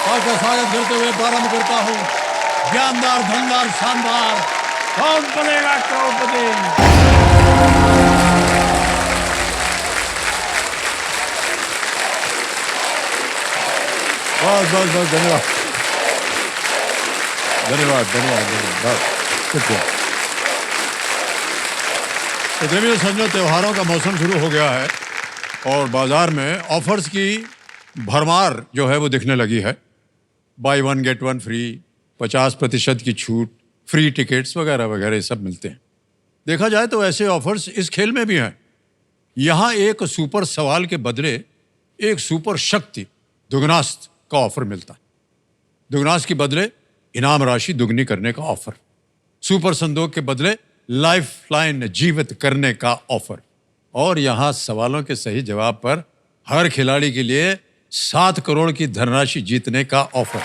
आपका स्वागत करते हुए प्रारंभ करता हूँ ज्ञानदार धनदार शानदार कौन बनेगा करोड़पति। बस बस बस धन्यवाद धन्यवाद धन्यवाद धन्यवाद शुक्रिया। तो देवियों समझो त्योहारों का मौसम शुरू हो गया है और बाजार में ऑफर्स की भरमार जो है वो दिखने लगी है। By one get one free, 50% की छूट, फ्री टिकट्स वगैरह वगैरह ये सब मिलते हैं। देखा जाए तो ऐसे ऑफर्स इस खेल में भी हैं। यहाँ एक सुपर सवाल के बदले एक सुपर शक्ति दुगनास्त का ऑफर मिलता है। दुगनास्त के बदले इनाम राशि दुगनी करने का ऑफर, सुपर संदूक के बदले लाइफ लाइन जीवित करने का ऑफर, और यहाँ सवालों के सही जवाब पर हर खिलाड़ी के लिए 7 करोड़ की धनराशि जीतने का ऑफर।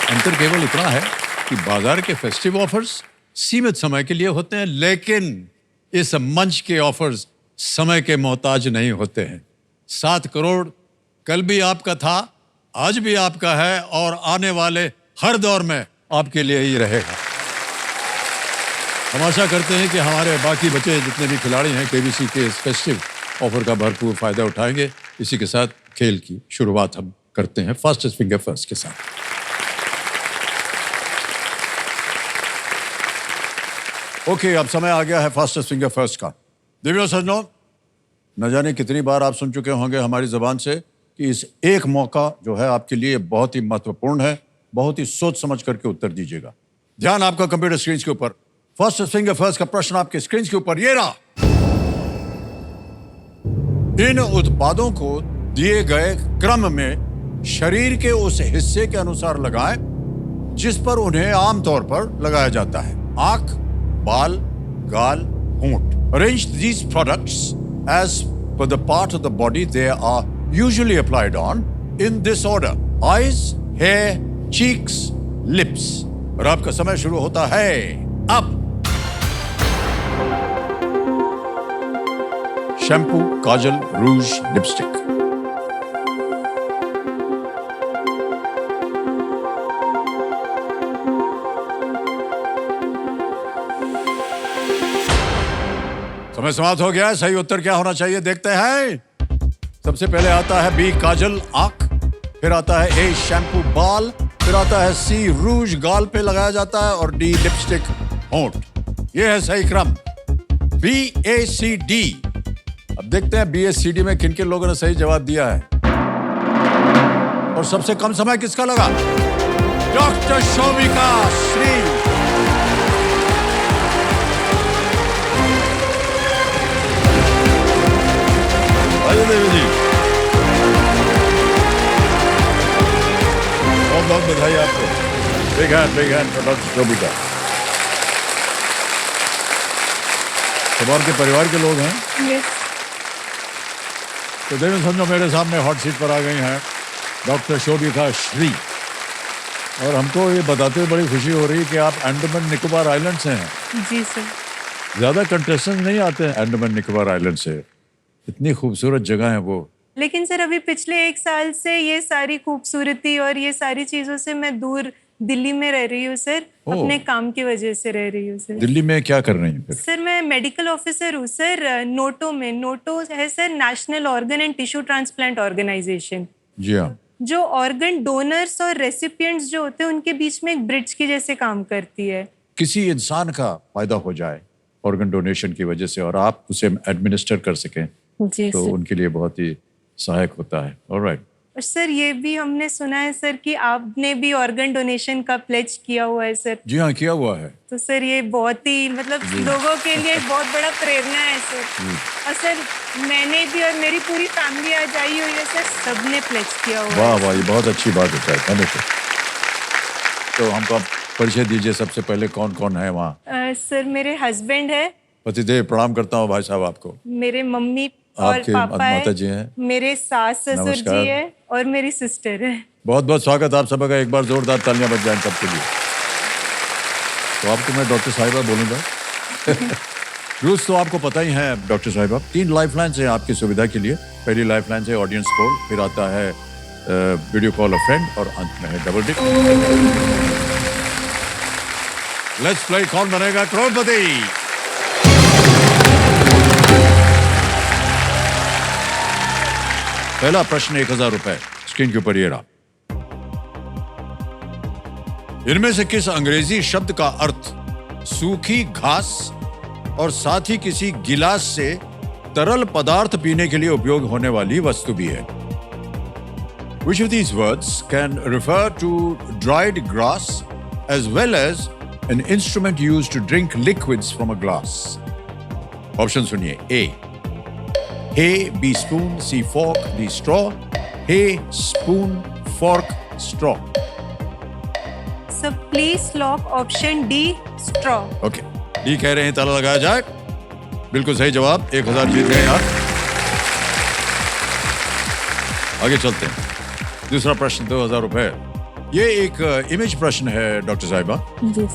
अंतर केवल इतना है कि बाजार के फेस्टिव ऑफर्स सीमित समय के लिए होते हैं, लेकिन इस मंच के ऑफर्स समय के मोहताज नहीं होते हैं। 7 करोड़ कल भी आपका था, आज भी आपका है और आने वाले हर दौर में आपके लिए ही रहेगा। हम आशा करते हैं कि हमारे बाकी बचे जितने भी खिलाड़ी हैं केबीसी के इस फेस्टिव ऑफर का भरपूर फायदा उठाएंगे। इसी के साथ खेल की शुरुआत हम करते हैं फास्टेस्ट फिंगर फर्स्ट के साथ। ओके, अब समय आ गया है फास्टेस्ट फिंगर फर्स्ट का। दिव्यो सज्जनों, न जाने कितनी बार आप सुन चुके होंगे हमारी जबान से कि इस एक मौका जो है आपके लिए बहुत ही महत्वपूर्ण है। बहुत ही सोच समझ करके उत्तर दीजिएगा। ध्यान आपका कंप्यूटर स्क्रीन के ऊपर। फर्स्ट फिंगर फर्स्ट का प्रश्न आपके स्क्रीन के ऊपर ये रहा। इन उत्पादों को दिए गए क्रम में शरीर के उस हिस्से के अनुसार लगाएं जिस पर उन्हें आमतौर पर लगाया जाता है। आंख, बाल, गाल, होंठ। Arrange these products as per the part of the body they are usually applied on in this order: eyes, hair, cheeks, lips. और आपका समय शुरू होता है अब। Shampoo, kajal, rouge, lipstick. समय समाप्त हो गया है। सही उत्तर क्या होना चाहिए देखते हैं। सबसे पहले आता है बी काजल, आंख, फिर आता है ए शैम्पू, बाल, फिर आता है सी रूज, गाल पे लगाया जाता है, और डी लिपस्टिक, होंठ। यह है सही क्रम, BACD। अब देखते हैं BACD में किन किन लोगों ने सही जवाब दिया है और सबसे कम समय किसका लगा। डॉक्टर शोभिका श्री। आइए देवी जी, बहुत बहुत बधाई आपको। Big hand for doctor Shobhika. सब आपके परिवार के लोग हैं? yes. तो देवी समझो मेरे सामने हॉट सीट पर आ गई हैं डॉक्टर शोभिका श्री, और हमको ये बताते हुए बड़ी खुशी हो रही है कि आप अंडमान निकोबार आइलैंड से हैं। जी सर। ज्यादा कंटेस्टेंट नहीं आते हैं अंडमान निकोबार आइलैंड से। इतनी खूबसूरत जगह है वो। लेकिन सर अभी पिछले 1 साल से ये सारी खूबसूरती और ये सारी चीजों से मैं दूर दिल्ली में रह रही हूँ सर। अपने काम की वजह से रह रही हूँ सर। दिल्ली में क्या कर रही हैं फिर? सर मैं मेडिकल ऑफिसर हूँ सर, नोटो में। नोटो है sir national organ and tissue transplant organisation. जी हाँ। जो ऑर्गन डोनर्स और रेसिपिएंट्स जो होते हैं उनके बीच में एक ब्रिज की जैसे काम करती है। किसी इंसान का फायदा हो जाए ऑर्गन डोनेशन की वजह से और आप उसे एडमिनिस्टर कर सकें जी तो सर। उनके लिए बहुत ही सहायक होता है। ऑलराइट। और सर ये भी हमने सुना है सर कि आपने भी ऑर्गन डोनेशन का प्लेज किया हुआ है सर। जी हाँ, किया हुआ है। तो सर ये बहुत ही मतलब लोगों के लिए एक बहुत बड़ा प्रेरणा है सर। और सर मैंने भी और मेरी पूरी फैमिली आज आई हुई है सर, सबने प्लेज किया हुआ है। वाह वाह, ये बहुत अच्छी बात होता है। धन्यवाद। तो हमको आप परिचय दीजिए सबसे पहले, कौन कौन है वहाँ? सर मेरे हस्बैंड है। पतिदेव, प्रणाम करता हूँ भाई साहब आपको। मेरे मम्मी और आपके पापा माता है। जी हैं। मेरे सास ससुर नमस्कार। जी है और मेरी सिस्टर है। बहुत बहुत स्वागत आप सबका। एक बार जोरदार तालियां बज जाएं सबके लिए। तो आपको मैं डॉक्टर साहिबा बोलूंगा। रूल्स तो आपको पता ही है डॉक्टर साहिबा। 3 लाइफलाइंस हैं आपकी सुविधा के लिए। पहली लाइफलाइन है ऑडियंस पोल, फिर आता है वीडियो कॉल अ फ्रेंड और अंत में है डबल डिप। लेट्स प्ले कौन बनेगा करोड़पति। पहला प्रश्न 1000 रुपए स्क्रीन के ऊपर ये रहा। इनमें से किस अंग्रेजी शब्द का अर्थ सूखी घास और साथ ही किसी गिलास से तरल पदार्थ पीने के लिए उपयोग होने वाली वस्तु भी है? Which of these words can refer to dried grass as well as an instrument used to drink liquids from a glass? Option सुनिए। A. Hay, B. Spoon, C. Fork, D. Straw. Hay, spoon, fork, straw. So please lock option D, straw. Okay. D कह रहे हैं ताला लगाया जाए। बिल्कुल सही जवाब। 1000 जीत गए आप। आगे चलते हैं। दूसरा प्रश्न 2000 रुपए। ये एक इमेज प्रश्न है डॉक्टर साहिबा। जी।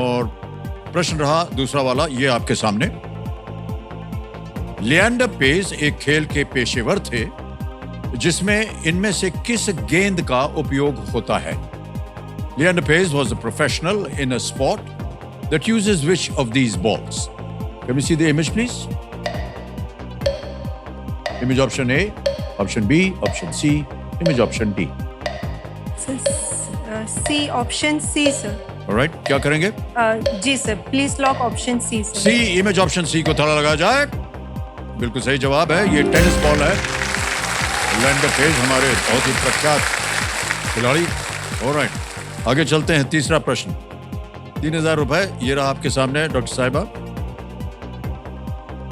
और प्रश्न रहा दूसरा वाला ये आपके सामने। लिएंडर पेज एक खेल के पेशेवर थे जिसमें इनमें से किस गेंद का उपयोग होता है? Leander Paes was a professional in a sport that uses which of these balls? Can we see the image, please? Image option A, option B, option C, image option D. C, option C, sir. All right, क्या करेंगे? जी sir, please lock option C, sir. C, image option C को ताला लगाया जाए। बिल्कुल सही जवाब है। ये टेनिस बॉल है। लिएंडर पेज हमारे बहुत ही प्रख्यात खिलाड़ी। All right. आगे चलते हैं। तीसरा प्रश्न 3000 रुपए ये रहा आपके सामने डॉक्टर साहिबा।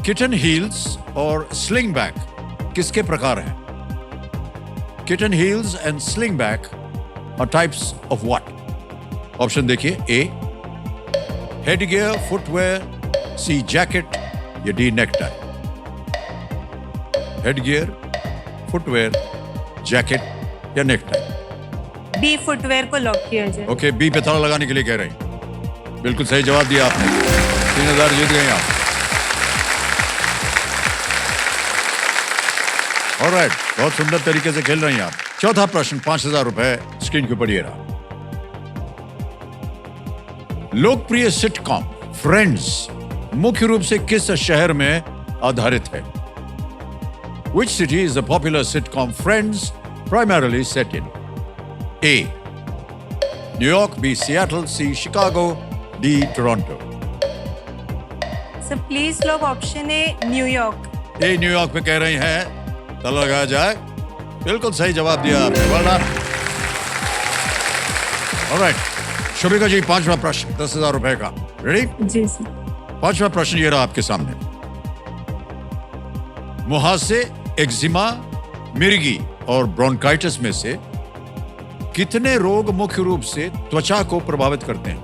किटन हील्स और स्लिंग बैक किसके प्रकार हैं? Kitten heels and sling back are types of what? Option देखिए। A head gear, footwear, C jacket या D necktie. Head gear, footwear, jacket या नेकटाई। बी, फुटवेयर को लॉक किया जाए। ओके, बी पे ताला लगाने के लिए कह रहे हैं। बिल्कुल सही जवाब दिया आपने। 3000 जीत गए आप। ऑलराइट, बहुत सुंदर तरीके से खेल रही हैं आप। चौथा प्रश्न 5000 रुपए स्क्रीन के ऊपर ये रहा। लोकप्रिय सिटकॉम फ्रेंड्स मुख्य रूप से किस शहर में आधारित है? Which city is the popular sitcom Friends primarily set in? A. New York, B. Seattle, C. Chicago, D. Toronto. So please log option A, New York. A New York में कह रही हैं। ताला लगाया जाए। बिल्कुल सही जवाब दिया आपने। Well done. All right. Shubhika जी, पांचवा प्रश्न 10,000 रुपए का। रेडी? जी सर। पांचवा प्रश्न ये रहा आपके सामने। मुहासे, एक्जिमा, मिर्गी और ब्रोंकाइटिस में से कितने रोग मुख्य रूप से त्वचा को प्रभावित करते हैं?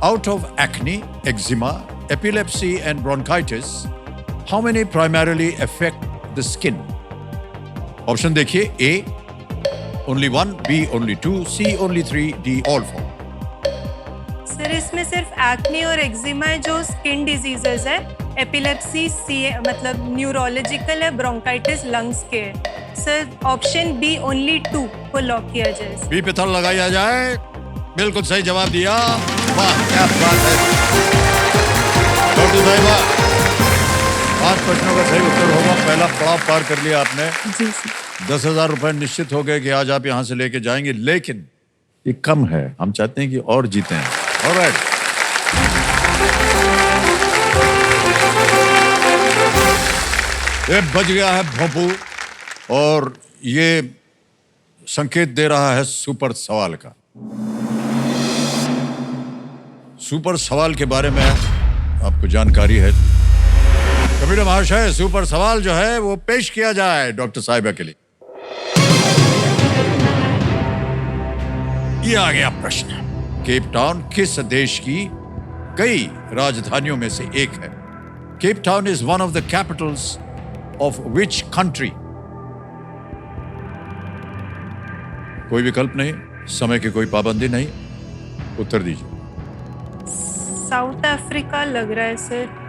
Out of acne, eczema, epilepsy and bronchitis, how many primarily affect the skin? Option देखिए। A only 1, B only 2, C only 3, D all 4। Sir इसमें सिर्फ एक्ने और एक्जिमा है जो स्किन डिजीजेस है। एपिलेप्सी सी मतलब न्यूरोलॉजिकल है, ब्रोंकाइटिस लंग्स के है। सर ऑप्शन बी ओनली 2 को लॉक किया जाए। बी पे ताला लगाया जाए। बिल्कुल सही जवाब दिया। वाह क्या बात है डॉक्टर साहिबा। 5 प्रश्नों का सही उत्तर होगा। पहला पड़ाव पार कर लिया आपने। जी सर। 10,000 रुपए निश्चित हो गए कि आज आप यहां से लेके जाएंगे, लेकिन ये कम है। हम चाहते हैं कि और जीतें। ऑलराइट, ये बज गया है भोंपू और ये संकेत दे रहा है सुपर सवाल का। सुपर सवाल के बारे में आपको जानकारी है? कबीर महाशय, सुपर सवाल जो है वो पेश किया जाए डॉक्टर साहिबा के लिए। ये आ गया प्रश्न। केप टाउन किस देश की कई राजधानियों में से एक है? Cape Town is one of the Capitals of which country? कोई विकल्प नहीं, समय की कोई पाबंदी नहीं, उत्तर दीजिए। साउथ अफ्रीका लग रहा है सर।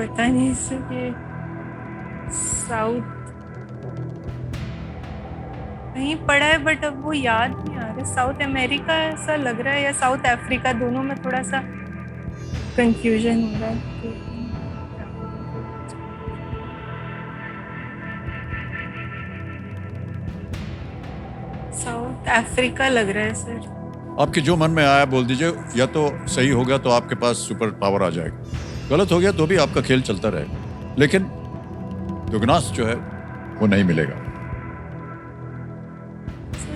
पता नहीं सर, ये साउथ कहीं पढ़ा है बट अब वो याद नहीं आ रहा। साउथ अमेरिका ऐसा लग रहा है या साउथ अफ्रीका, दोनों में थोड़ा सा कंफ्यूजन हो रहा है। साउथ अफ्रीका लग रहा है सर। आपके जो मन में आया बोल दीजिए, या तो सही हो गया तो आपके पास सुपर पावर आ जाएगा, गलत हो गया तो भी आपका खेल चलता रहेगा, लेकिन दुगनास जो है वो नहीं मिलेगा।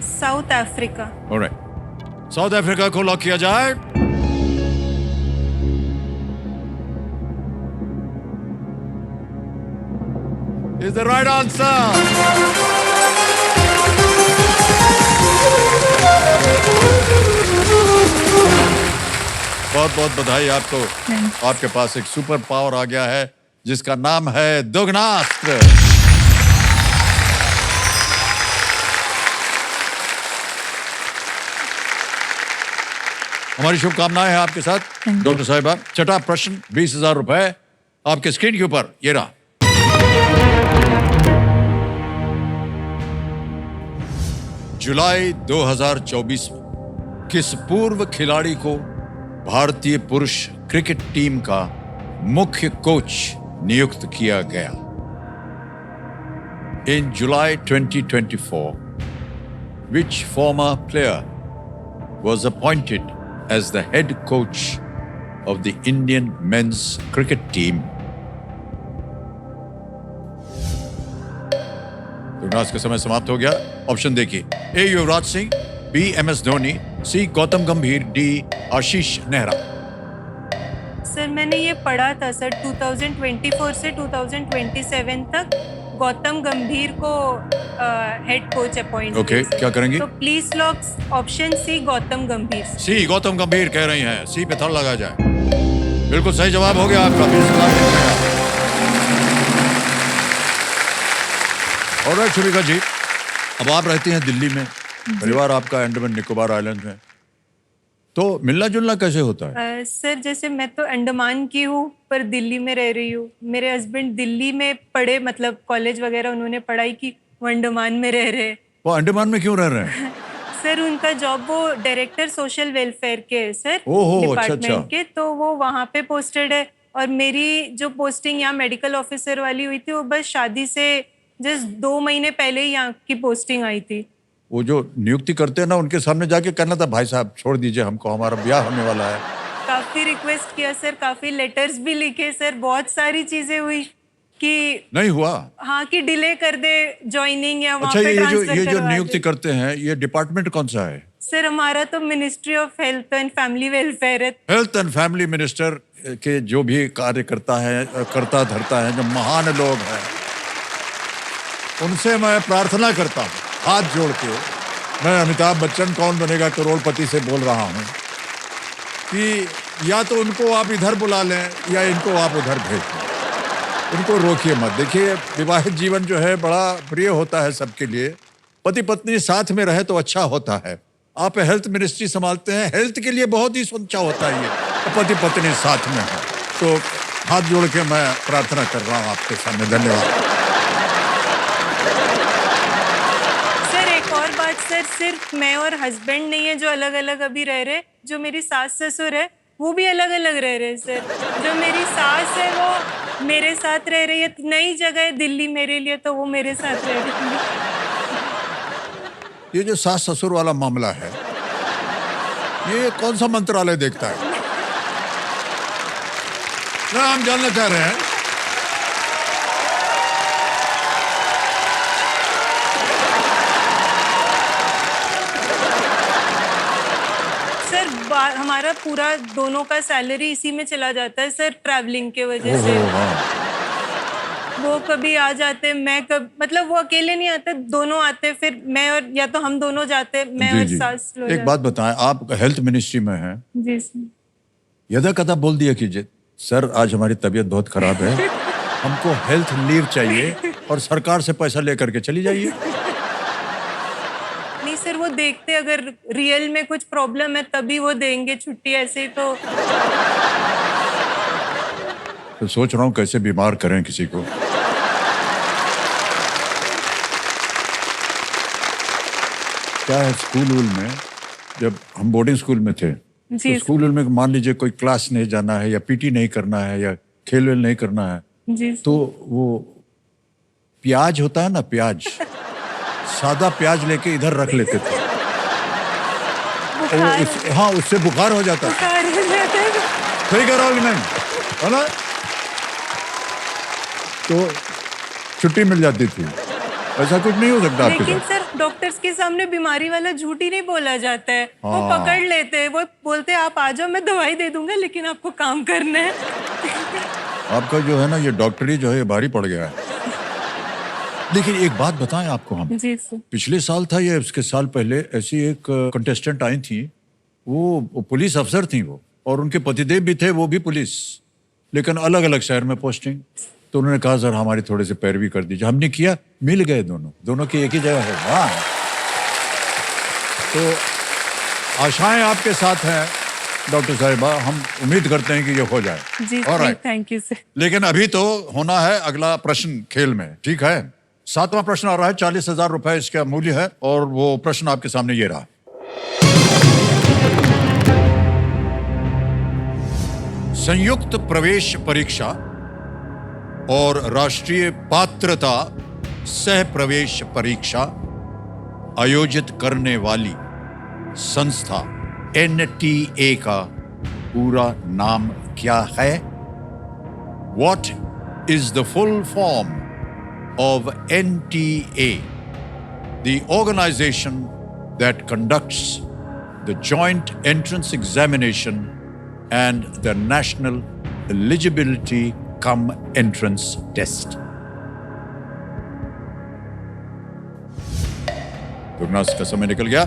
South Africa. Alright, south Africa को लॉक किया जाए। Is the right answer. बहुत बहुत बधाई आपको, आपके पास एक सुपर पावर आ गया है जिसका नाम है दुगनास्त्र। हमारी शुभकामनाएं हैं आपके साथ डॉक्टर साहिबा। छठा प्रश्न, 20,000 रुपए आपके स्क्रीन के ऊपर, ये रहा। जुलाई 2024 में किस पूर्व खिलाड़ी को भारतीय पुरुष क्रिकेट टीम का मुख्य कोच नियुक्त किया गया? इन जुलाई 2024, which former player was appointed as the head coach of the Indian men's cricket team? दुगनास का समय समाप्त हो गया। ऑप्शन देखिए, ए युवराज सिंह, बी एम.एस. धोनी, सी गौतम गंभीर, डी आशीष नेहरा। सर मैंने ये पढ़ा था सर, 2024 से 2027 तक गौतम गंभीर को हेड कोच अपॉइंट। ओके, क्या करेंगे? तो please lock option C Gautam Gambhir. C Gautam गंभीर कह रही हैं, सी पे थड़ लगा जाए। बिल्कुल सही जवाब हो गया आपका। 20,000 मिल गया। ऑलराइट शुभिका जी, अब आप रहती हैं दिल्ली में, परिवार आपका अंडमान निकोबार आइलैंड में, तो मिलना जुलना कैसे होता है? सर जैसे मैं तो अंडमान की हूँ पर दिल्ली में रह रही हूँ। मेरे हस्बैंड दिल्ली में पढ़े, मतलब कॉलेज वगैरह उन्होंने पढ़ाई की, वो अंडमान में रह रहे। वो अंडमान में क्यों रह रहे हैं? सर उनका जॉब, वो डायरेक्टर सोशल वेलफेयर के है सर, ओहो, डिपार्टमेंट अच्छा। के, तो वो वहाँ पे पोस्टेड है। और मेरी जो पोस्टिंग यहाँ मेडिकल ऑफिसर वाली हुई थी, वो बस शादी से जस्ट 2 महीने पहले ही यहाँ की पोस्टिंग आई थी। वो जो नियुक्ति करते हैं ना, उनके सामने जाके कहना था, भाई साहब छोड़ दीजिए हमको, हमारा ब्याह होने वाला है। काफी रिक्वेस्ट किया सर, काफी लेटर्स भी लिखे सर, बहुत सारी चीजें हुई कि नहीं हुआ। हाँ कि डिले कर दे ज्वाइनिंग या वहाँ अच्छा, पे ये जो ट्रांसफर करवा नियुक्ति दे। करते हैं, ये डिपार्टमेंट कौन सा है? सर हमारा तो ministry of health and family welfare है। हेल्थ एंड फैमिली मिनिस्टर के जो भी कार्य करता है, करता धरता है, जो महान लोग हैं, उनसे मैं प्रार्थना करता हूँ हाथ जोड़ के, मैं अमिताभ बच्चन कौन बनेगा करोड़पति से बोल रहा हूँ कि या तो उनको आप इधर बुला लें या इनको आप उधर भेज दें, इनको रोकिए मत। देखिए, विवाहित जीवन जो है बड़ा प्रिय होता है सबके लिए, पति पत्नी साथ में रहे तो अच्छा होता है। आप हेल्थ मिनिस्ट्री संभालते हैं, हेल्थ के लिए बहुत ही अच्छा होता है ये, पति पत्नी साथ में हो। तो हाथ जोड़ के मैं प्रार्थना कर रहा हूँ आपके सामने। धन्यवाद। सर एक और बात सर, सिर्फ मैं और हस्बैंड नहीं है जो अलग अलग अभी रह रहे, जो मेरी सास ससुर है वो भी अलग अलग रह रहे हैं सर। जो मेरी सास है वो मेरे साथ रह रही है, नई जगह है दिल्ली मेरे लिए, तो वो मेरे साथ रह रही है। ये जो सास ससुर वाला मामला है, ये कौन सा मंत्रालय देखता है? ना हम जानना चाह रहे हैं। सर हमारा पूरा दोनों का सैलरी इसी में चला जाता है सर, ट्रैवलिंग के वजह से। वो कभी आ जाते, मैं कब, मतलब वो अकेले नहीं आते, दोनों आते, फिर मैं और या तो हम दोनों जाते, मैं जी, और जी। सास लोग एक बात बताएं, आप हेल्थ मिनिस्ट्री में हैं, जी सर। यदा कदा बोल दिया कीजिए, सर आज हमारी तबीयत बहुत खराब है, हमको हेल्थ लीव चाहिए, और सरकार से पैसा लेकर के चली जाइए। नहीं सर, वो देखते अगर रियल में कुछ प्रॉब्लम है तभी वो देंगे छुट्टी, ऐसे ही तो। तो सोच रहा हूं कैसे बीमार करें किसी को। क्या है, स्कूल वूल में जब हम बोर्डिंग स्कूल में थे जी तो स्कूल में मान लीजिए कोई क्लास नहीं जाना है या पीटी नहीं करना है या खेल वेल नहीं करना है, जी तो वो प्याज होता है ना, प्याज, सादा प्याज लेके इधर रख लेते थे। हाँ, उससे बुखार हो जाता है। बुखार हो जाता है। सही कह रहा हूँ कि नहीं, है ना? तो छुट्टी मिल जाती थी। ऐसा कुछ नहीं हो सकता आपके लेकिन साथ। सर डॉक्टर्स के सामने बीमारी वाला झूठ ही नहीं बोला जाता है। वो हाँ। पकड़ लेते हैं, वो बोलते हैं आप आ जाओ मैं दवाई दे दूंगा लेकिन आपको काम करना है। आपका जो है ना ये डॉक्टरी जो है ये भारी पड़ गया है। देखिए एक बात बताएं आपको हम, जी सर। पिछले साल था या उसके साल पहले ऐसी एक कंटेस्टेंट आई थी, वो पुलिस अफसर थी वो, और उनके पतिदेव भी थे, वो भी पुलिस, लेकिन अलग अलग शहर में पोस्टिंग। तो उन्होंने कहा सर हमारी थोड़े से पैरवी कर दीजिए। हमने किया, मिल गए दोनों की एक ही जगह है। वाह! तो आशाएं आपके साथ हैं डॉक्टर साहिबा, हम उम्मीद करते हैं कि ये हो जाए। जी Alright. Thank you sir. लेकिन अभी तो होना है अगला प्रश्न खेल में, ठीक है? 7वां प्रश्न आ रहा है, 40,000 रुपए इसका मूल्य है, और वो प्रश्न आपके सामने ये रहा। संयुक्त प्रवेश परीक्षा और राष्ट्रीय पात्रता सह प्रवेश परीक्षा आयोजित करने वाली संस्था NTA का पूरा नाम क्या है? What is the full form of NTA, the organization that conducts the joint entrance examination and the national eligibility cum entrance test? दुगनास का समय निकल गया।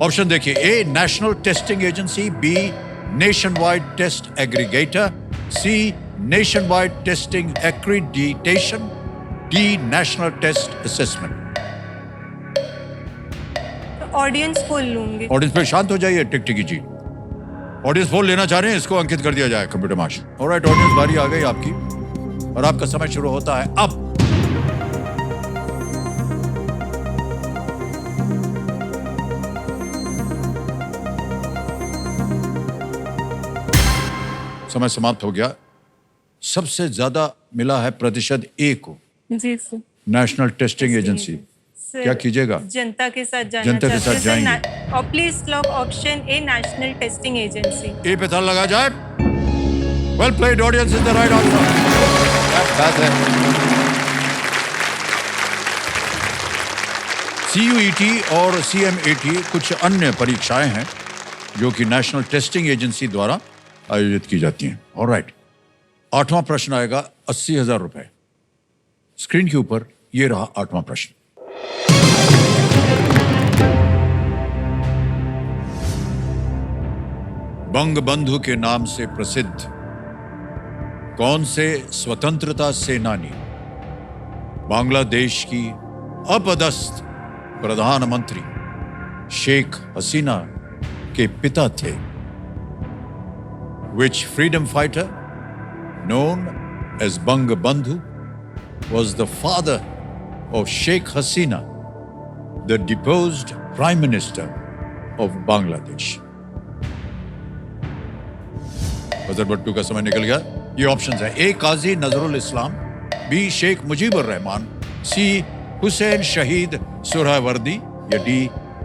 ऑप्शन देखिए, A national testing agency, B nationwide test aggregator, C nationwide testing accreditation, D national test assessment. Audience खोल लूंगी। Audience पे शांत हो जाइए, टिकटिकी जी। ऑडियंस पोल लेना चाह रहे हैं, इसको अंकित कर दिया जाए कंप्यूटर मास्टर। ऑलराइट, ऑडियंस बारी आ गई आपकी और आपका समय शुरू होता है अब। समय समाप्त हो गया। सबसे ज्यादा मिला है प्रतिशत ए को, जी sir. National testing agency. Sir, क्या कीजिएगा? जनता के साथ जाना जनता के साथ जाएंगे। और please lock option A national testing agency. A पे ताला लगा जाए। Well played, audience is the right answer. बात है। CUET और CMAT कुछ अन्य परीक्षाएं हैं जो कि नेशनल टेस्टिंग एजेंसी द्वारा आयोजित की जाती हैं। ऑलराइट, 8वां प्रश्न आएगा 80,000 रुपए। स्क्रीन के ऊपर ये रहा 8वां प्रश्न। बंग बंधु के नाम से प्रसिद्ध कौन से स्वतंत्रता सेनानी बांग्लादेश की अपदस्थ प्रधानमंत्री शेख हसीना के पिता थे? Which freedom fighter known as Bangabandhu was the father of Sheikh Hasina, the deposed Prime Minister of Bangladesh? फजर भट्टू का समय निकल गया। ये ऑप्शंस है, A Kazi Nazrul Islam, B Sheikh Mujibur Rahman, C Huseyn Shaheed Suhrawardy, या D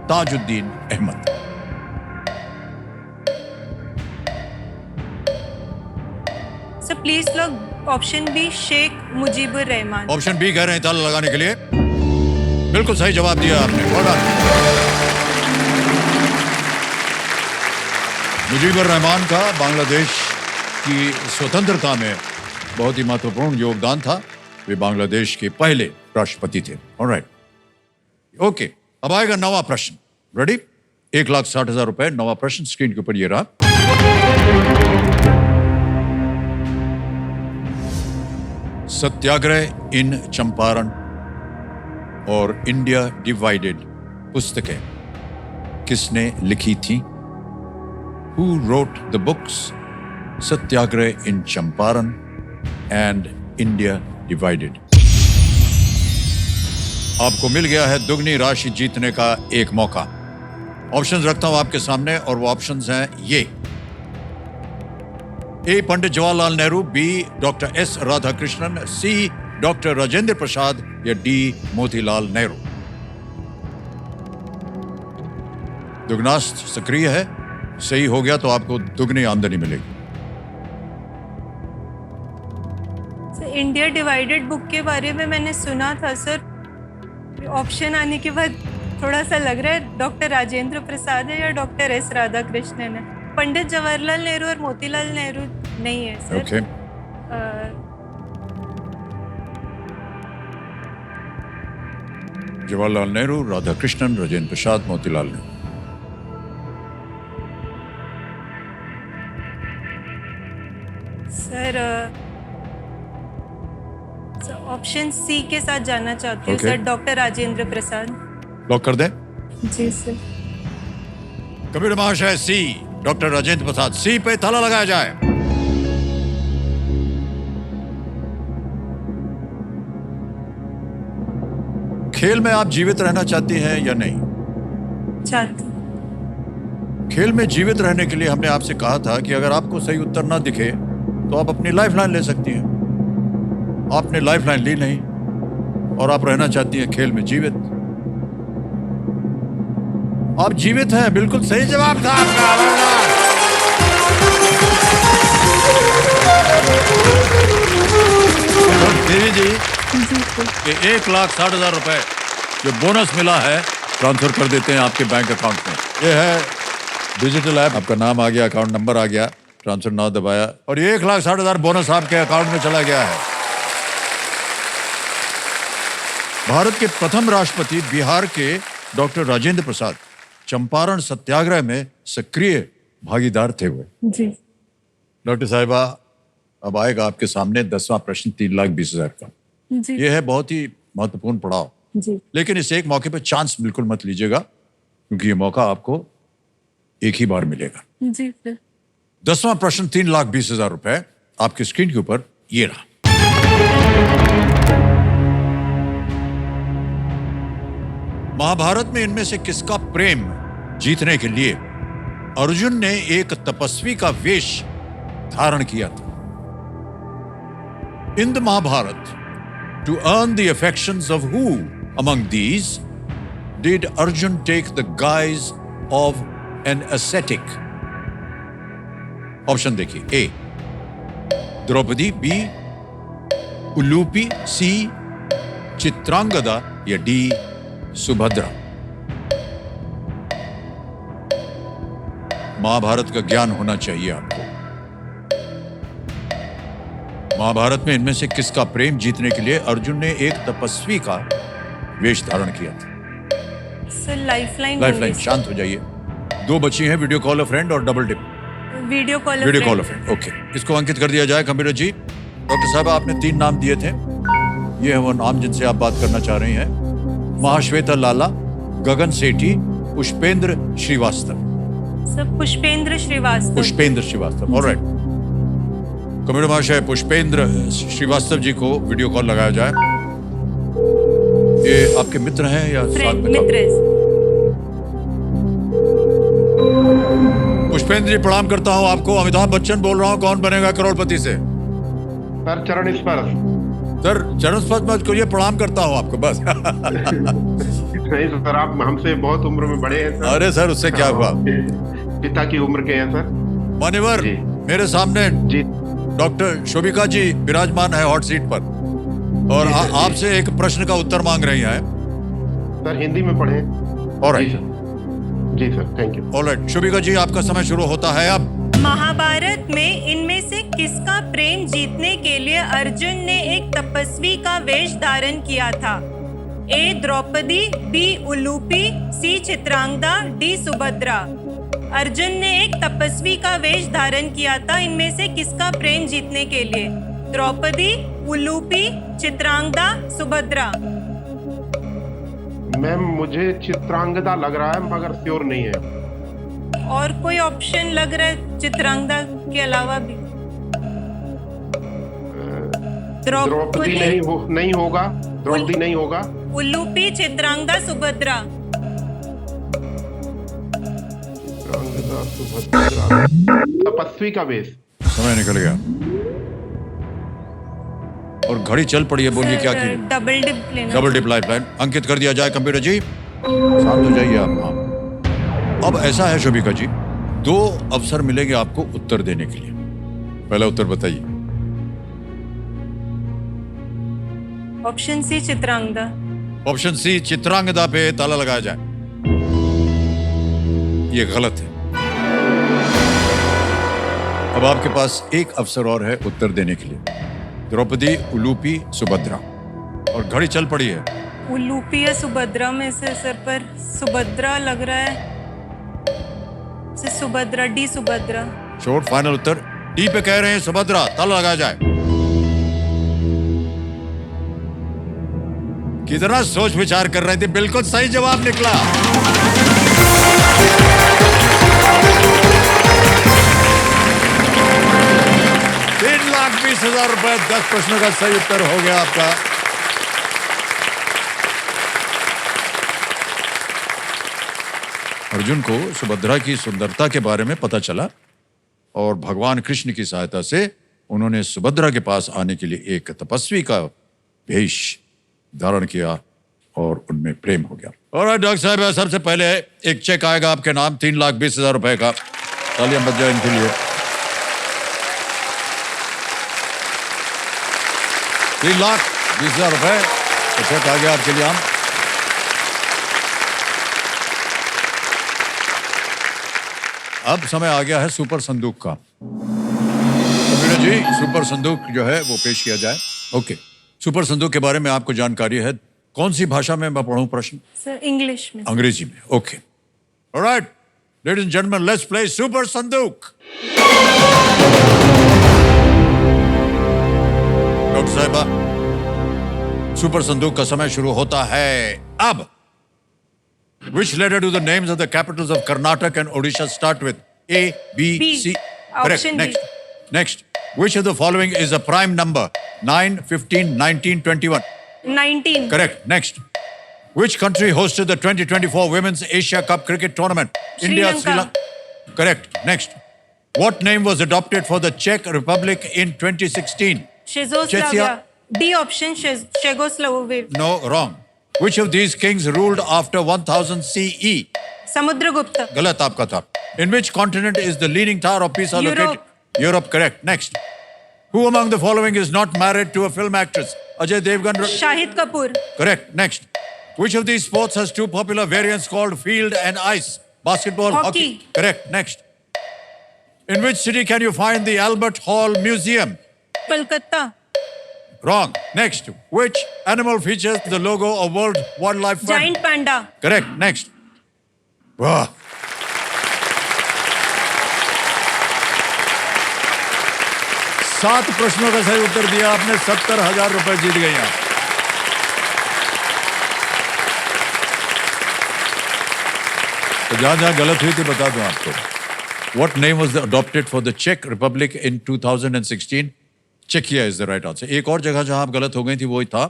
Tajuddin Ahmad. Sir please lock option B Sheikh Mujibur Rahman. Option B कह रहे हैं ताला लगाने के लिए। बिल्कुल सही जवाब दिया आपने। मुजीबुर रहमान का बांग्लादेश की स्वतंत्रता में बहुत ही महत्वपूर्ण योगदान था। वे बांग्लादेश के पहले राष्ट्रपति थे। ऑलराइट, ओके, अब आएगा 9वां प्रश्न। रेडी? 1,60,000 रुपए। 9वां प्रश्न स्क्रीन के ऊपर ये रहा। सत्याग्रह इन चंपारण और इंडिया डिवाइडेड पुस्तकें किसने लिखी थी? Who wrote the books Satyagraha in Champaran and India divided. आपको मिल गया है दुगनी राशि जीतने का एक मौका। ऑप्शंस रखता हूं आपके सामने और वो ऑप्शंस हैं ये: A Pandit Jawaharlal Nehru, B doctor S Radhakrishnan, C doctor Rajendra Prasad या डी मोतीलाल नेहरू। दुगनास्त सक्रिय है, सही हो गया तो आपको दुगनी आमदनी मिलेगी। इंडिया डिवाइडेड बुक के बारे में मैंने सुना था सर। ऑप्शन आने के बाद थोड़ा सा लग रहा है डॉक्टर राजेंद्र प्रसाद है या डॉक्टर एस राधाकृष्णन है। पंडित जवाहरलाल नेहरू और मोतीलाल नेहरू नहीं है sir. Okay, Jawaharlal Nehru, Radhakrishnan, Rajendra Prasad, Motilal Nehru. Sir option C के साथ जाना चाहती हूँ Okay. Sir, doctor Rajendra Prasad. Lock कर दें? जी सर। कंप्यूटर महाशय, सी डॉक्टर राजेंद्र प्रसाद, सी पे ताला लगाया जाए। खेल में आप जीवित रहना चाहती हैं या नहीं? चाहती। खेल में जीवित रहने के लिए हमने आपसे कहा था कि अगर आपको सही उत्तर ना दिखे तो आप अपनी लाइफलाइन ले सकती हैं। आपने लाइफलाइन ली नहीं और आप रहना चाहती हैं खेल में जीवित। आप जीवित हैं, बिल्कुल सही जवाब था आपका। देवी जी, ये 1,60,000 रुपए जो बोनस मिला है ट्रांसफर कर देते हैं आपके बैंक अकाउंट में। ये है डिजिटल ऐप, आपका नाम आ गया, अकाउंट नंबर आ गया, ट्रांसफर नाउ दबाया और ये 1,60,000 बोनस आपके अकाउंट में चला गया है। भारत के प्रथम राष्ट्रपति बिहार के डॉक्टर राजेंद्र प्रसाद चंपारण सत्याग्रह में सक्रिय भागीदार थे हुए। जी डॉक्टर साहिबा, अब आएगा आपके सामने 10वां प्रश्न 3,20,000 का। जी यह है बहुत ही महत्वपूर्ण पड़ाव, जी लेकिन इस एक मौके पर चांस बिल्कुल मत लीजिएगा क्योंकि ये मौका आपको एक ही बार मिलेगा। जी सर। 10वां प्रश्न 3,20,000 रुपए आपकी स्क्रीन के ऊपर ये रहा। महाभारत में इनमें से किसका प्रेम जीतने के लिए अर्जुन ने एक तपस्वी का वेश धारण किया था? In the Mahabharata, to earn the affections of who among these did Arjuna take the guise of an ascetic? Option देखिए: A Draupadi, B Ulupi, C Chitrangada या डी सुभद्रा। महाभारत का ज्ञान होना चाहिए आपको। महाभारत में इनमें से किसका प्रेम जीतने के लिए अर्जुन ने एक तपस्वी का वेश धारण किया था? Sir lifeline. लाइफलाइन, शांत हो जाइए। 2 बची हैं, वीडियो कॉल अ फ्रेंड और double dip. Video call. Video call a friend, okay. इसको अंकित कर दिया जाए कंप्यूटर जी। डॉक्टर साहब, आपने 3 नाम दिए थे, ये है वो नाम जिनसे आप बात करना चाह रही हैं। Mahashweta Lala, Gagan Sethi, Pushpendra Srivastava. Sir Pushpendra Srivastava. Pushpendra Srivastava, alright. Computer महाशय, पुष्पेंद्र श्रीवास्तव जी को वीडियो कॉल लगाया जाए। ये आपके मित्र हैं या साथ फ्रेंड, में? मित्र। पुष्पेंद्र जी, प्रणाम करता हूं आपको। अमिताभ बच्चन बोल रहा हूं, कौन बनेगा करोड़पति से। सर चरण स्पर्श। सर चरण स्पर्श मत करिए, प्रणाम करता हूं आपको बस। नहीं सर, आप हमसे बहुत उम्र में बड़े हैं सर। अरे सर, उससे क्या हुआ? पिता की उम्र के हैं सर। मान्यवर, जी। मेरे सामने जी डॉक्टर शोभिका जी विराजमान है हॉट सीट पर और आपसे एक प्रश्न का उत्तर मांग रही हैं। सर, हिंदी में पढ़े। ऑलराइट, जी sir, thank you. Alright Shobhika ji, आपका समय शुरू होता है अब। महाभारत में इनमें से किसका प्रेम जीतने के लिए अर्जुन ने एक तपस्वी का वेश धारण किया था? ए Draupadi, B Ulupi, C Chitrangada, D Subhadra. Arjun ने एक तपस्वी का वेश धारण किया था, इनमें से किसका प्रेम जीतने के लिए? द्रौपदी, उलूपी, चित्रांगदा, सुभद्रा। मैम, मुझे चित्रांगदा लग रहा है मगर श्योर नहीं है। और कोई ऑप्शन लग रहा है चित्रांगदा के अलावा भी? द्रौपदी नहीं होगा। द्रौपदी नहीं होगा। उलूपी, चित्रांगदा, सुभद्रा। तपस्वी का वेश। समय निकल गया और घड़ी चल पड़ी है। बोलिए क्या की डबल डिप लेना। डबल डिप लाइफलाइन अंकित कर दिया जाए कंप्यूटर जी। शांत हो जाइए आप। हाँ, अब ऐसा है शोभिका जी, 2 अवसर मिलेंगे आपको उत्तर देने के लिए। पहला उत्तर बताइए। Option C, Chitrangada. Option C, Chitrangada पे ताला लगाया जाए। ये गलत है। अब आपके पास एक अवसर और है उत्तर देने के लिए। द्रौपदी, उलूपी, सुभद्रा, और घड़ी चल पड़ी है। उलूपी या सुभद्रा में से सर, पर सुभद्रा लग रहा है। Subhadra, D Subhadra. Short final उत्तर डी पे कह रहे हैं सुभद्रा। ताला लगाया जाए। कितना सोच विचार कर रहे थे, बिल्कुल सही जवाब निकला। ₹3,20,000 10 प्रश्नों का सही उत्तर हो गया आपका। अर्जुन को सुभद्रा की सुंदरता के बारे में पता चला और भगवान कृष्ण की सहायता से उन्होंने सुभद्रा के पास आने के लिए एक तपस्वी का वेश धारण किया और उनमें प्रेम हो गया। और डॉक्टर साहब, सबसे पहले एक चेक आएगा आपके नाम ₹3,20,000 का। तालियां बज जाए इनके लिए। ₹3,20,000 चेक आ गया आपके लिए। हम अब समय आ गया है सुपर संदूक का। कंप्यूटर जी, सुपर संदूक जो है वो पेश किया जाए। ओके, सुपर संदूक के बारे में आपको जानकारी है। कौन सी भाषा में मैं पढ़ूं प्रश्न? सर, इंग्लिश में। अंग्रेजी में। Okay, alright ladies and gentleman, let's play super संदूक। डॉक्टर साहिबा, सुपर संदूक का समय शुरू होता है अब। Which letter do the names of the capitals of Karnataka and Odisha start with? A, B, B. C. Correct. Option B. Next. Which of the following is a prime number? 9, 15, 19, 21. 19. Correct. Next. Which country hosted the 2024 Women's Asia Cup Cricket Tournament? Sri Lanka. Correct. Next. What name was adopted for the Czech Republic in 2016? Czechoslovakia. D option, Czechoslovakia. No, wrong. Which of these kings ruled after 1000 CE? Samudragupta. गलत आपका था। In which continent is the Leaning Tower of Pisa located? Europe. Correct. Next. Who among the following is not married to a film actress? Ajay Devgan. Shahid Kapoor. Correct. Next. Which of these sports has 2 popular variants called field and ice? Basketball, Hockey. Correct. Next. In which city can you find the Albert Hall Museum? Kolkata. Wrong. Next. Which animal features the logo of World Wildlife Fund? Giant panda. Correct. Next. वाह, 7 प्रश्नों का सही उत्तर दिया आपने। ₹70,000 जीत गई आप। तो जहां जहां गलत हुई थी बता दूं आपको। What name was adopted for the Czech Republic in 2016? Czechia is the right answer. एक और जगह जहां आप गलत हो गई थी वो था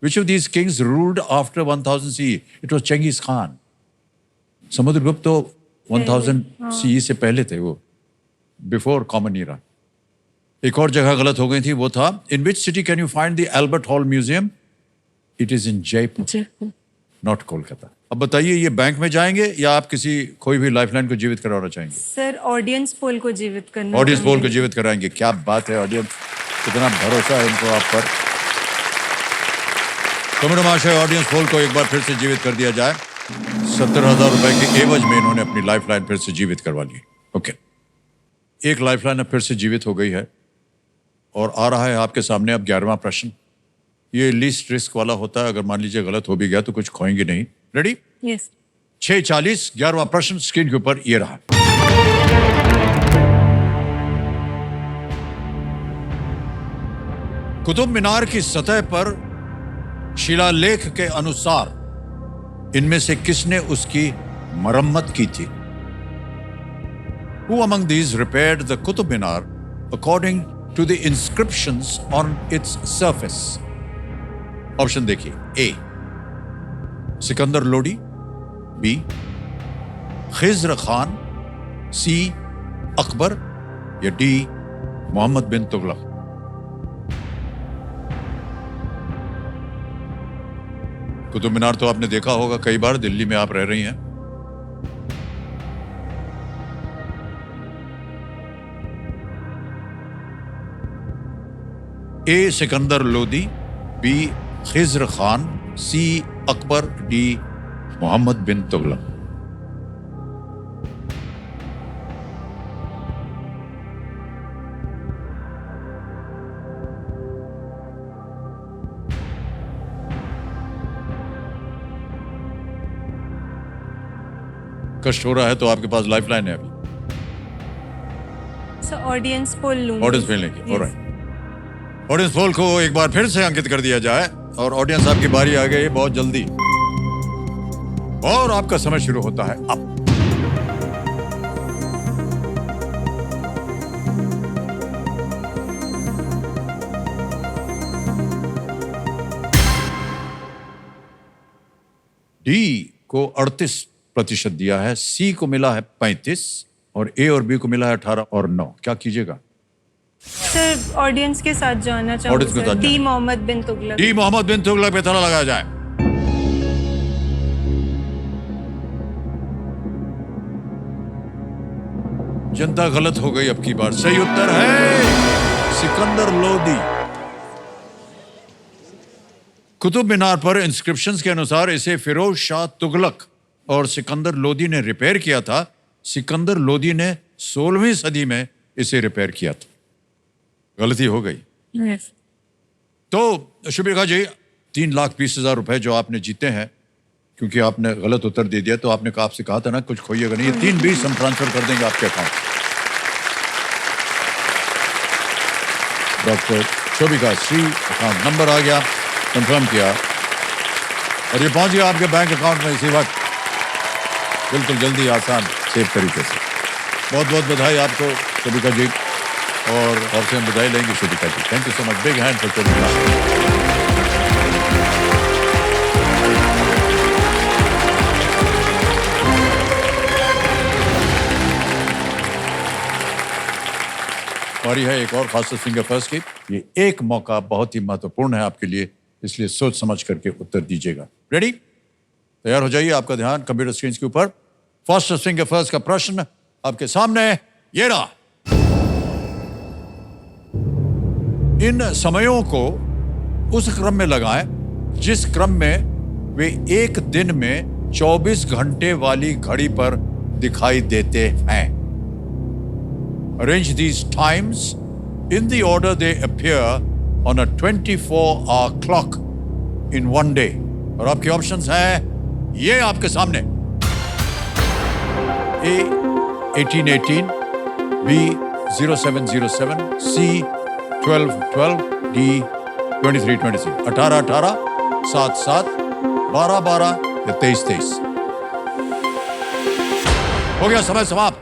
Which of these kings ruled after 1000 CE? It was Genghis Khan. Samudragupta तो 1000 CE से पहले थे वो, बिफोर कॉमन ईरा। एक और जगह गलत हो गई थी वो था In which city can you find the Albert Hall Museum? It is in Jaipur, not Kolkata. अब बताइए, ये बैंक में जाएंगे या आप किसी कोई भी लाइफलाइन को जीवित कराना चाहेंगे? सर, ऑडियंस पोल को जीवित करना। ऑडियंस पोल को जीवित कराएंगे। क्या बात है ऑडियंस, कितना भरोसा है इनको आप पर। कमर महाशय, ऑडियंस पोल को एक बार फिर से जीवित कर दिया जाए। ₹70,000 के एवज में इन्होंने अपनी लाइफलाइन फिर से जीवित करवा ली। ओके, एक लाइफलाइन अब फिर से जीवित हो गई है और आ रहा है आपके सामने अब 11वां प्रश्न। ये लीस्ट रिस्क वाला होता है, अगर मान लीजिए गलत हो भी गया तो कुछ खोएंगे नहीं। रेडी? यस। 6:40, 11वां प्रश्न स्क्रीन के ऊपर ये रहा। कुतुब मीनार की सतह पर शिलालेख के अनुसार इनमें से किसने उसकी मरम्मत की थी? Who among these repaired the Qutub Minar according to the inscriptions on its surface? Option देखिए, ए सिकंदर लोडी, बी खिज्र खान, सी अकबर या डी मोहम्मद बिन तुगलक। कुतुब मीनार तो आपने देखा होगा कई बार, दिल्ली में आप रह रही हैं। ए सिकंदर लोदी, बी खिज्र खान, सी अकबर, डी मोहम्मद बिन तुगलक। कष्ट हो रहा है तो आपके पास लाइफलाइन है अभी, सो ऑडियंस पोल लूंगी। ऑडियंस पोल लेंगे। ऑलराइट, ऑडियंस पोल को एक बार फिर से अंकित कर दिया जाए और ऑडियंस आपकी बारी आ गई है बहुत जल्दी और आपका समय शुरू होता है अब। डी को 38% दिया है, सी को मिला है 35 और ए और बी को मिला है 18 और 9। क्या कीजिएगा? सर ऑडियंस के साथ जाना ऑडियंस के चाहूंगा, साथ डी मोहम्मद बिन तुगलक। डी मोहम्मद बिन तुगलक पे ताला लगाया जाए। जनता गलत हो गई अब की बार। सही उत्तर है सिकंदर लोदी। कुतुब मीनार पर इंस्क्रिप्शंस के अनुसार इसे फिरोज शाह तुगलक और सिकंदर लोदी ने रिपेयर किया था। सिकंदर लोदी ने 16वीं सदी में इसे रिपेयर किया था। गलती हो गई। तो शुभिका जी, 3,20,000 रुपए जो आपने जीते हैं, क्योंकि आपने गलत उत्तर दे दिया तो आपने कहा, आपसे कहा था ना कुछ खोइएगा नहीं। 3,20 हम ट्रांसफर कर देंगे आपके account. Doctor Shobhika Shri account number आ गया, कंफर्म किया और ये पहुंच गया आपके बैंक अकाउंट में इसी वक्त, बिल्कुल जल्दी, आसान, सेफ तरीके से। बहुत बहुत बधाई आपको शोभिका जी, और से हम बधाई लेंगे Shobhika ji. Thank you so much. Big hand for Shobhika. और यह है एक और फास्टेस्ट फिंगर फर्स्ट की। ये एक मौका बहुत ही महत्वपूर्ण है आपके लिए, इसलिए सोच समझ करके उत्तर दीजिएगा। रेडी? तैयार हो जाइए, आपका ध्यान कंप्यूटर स्क्रीन के ऊपर। फास्टेस्ट फिंगर फर्स्ट का प्रश्न आपके सामने ये रहा। इन समयों को उस क्रम में लगाएं जिस क्रम में वे एक दिन में 24 घंटे वाली घड़ी पर दिखाई देते हैं। Arrange these times in the order they appear on a 24-hour clock in one day. और आपके ऑप्शंस हैं ये आपके सामने। A 1818, B 0707, C 1212, D 2323। 18-18, 7-7, 12-12 या 23-23। हो गया समय समाप्त।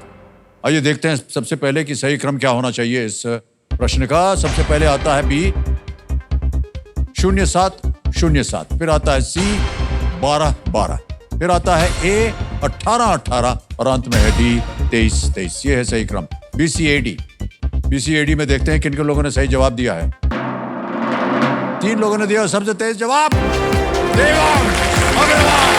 आइए देखते हैं सबसे पहले कि सही क्रम क्या होना चाहिए इस प्रश्न का। सबसे पहले आता है बी 0707, फिर आता है सी 1212, फिर आता है ए 1818 और अंत में है डी 2323। ये है सही क्रम। बीसीएडी में देखते हैं किन किन लोगों ने सही जवाब दिया है। 3 लोगों ने दिया सबसे तेज जवाब, देवांग अग्रवाल।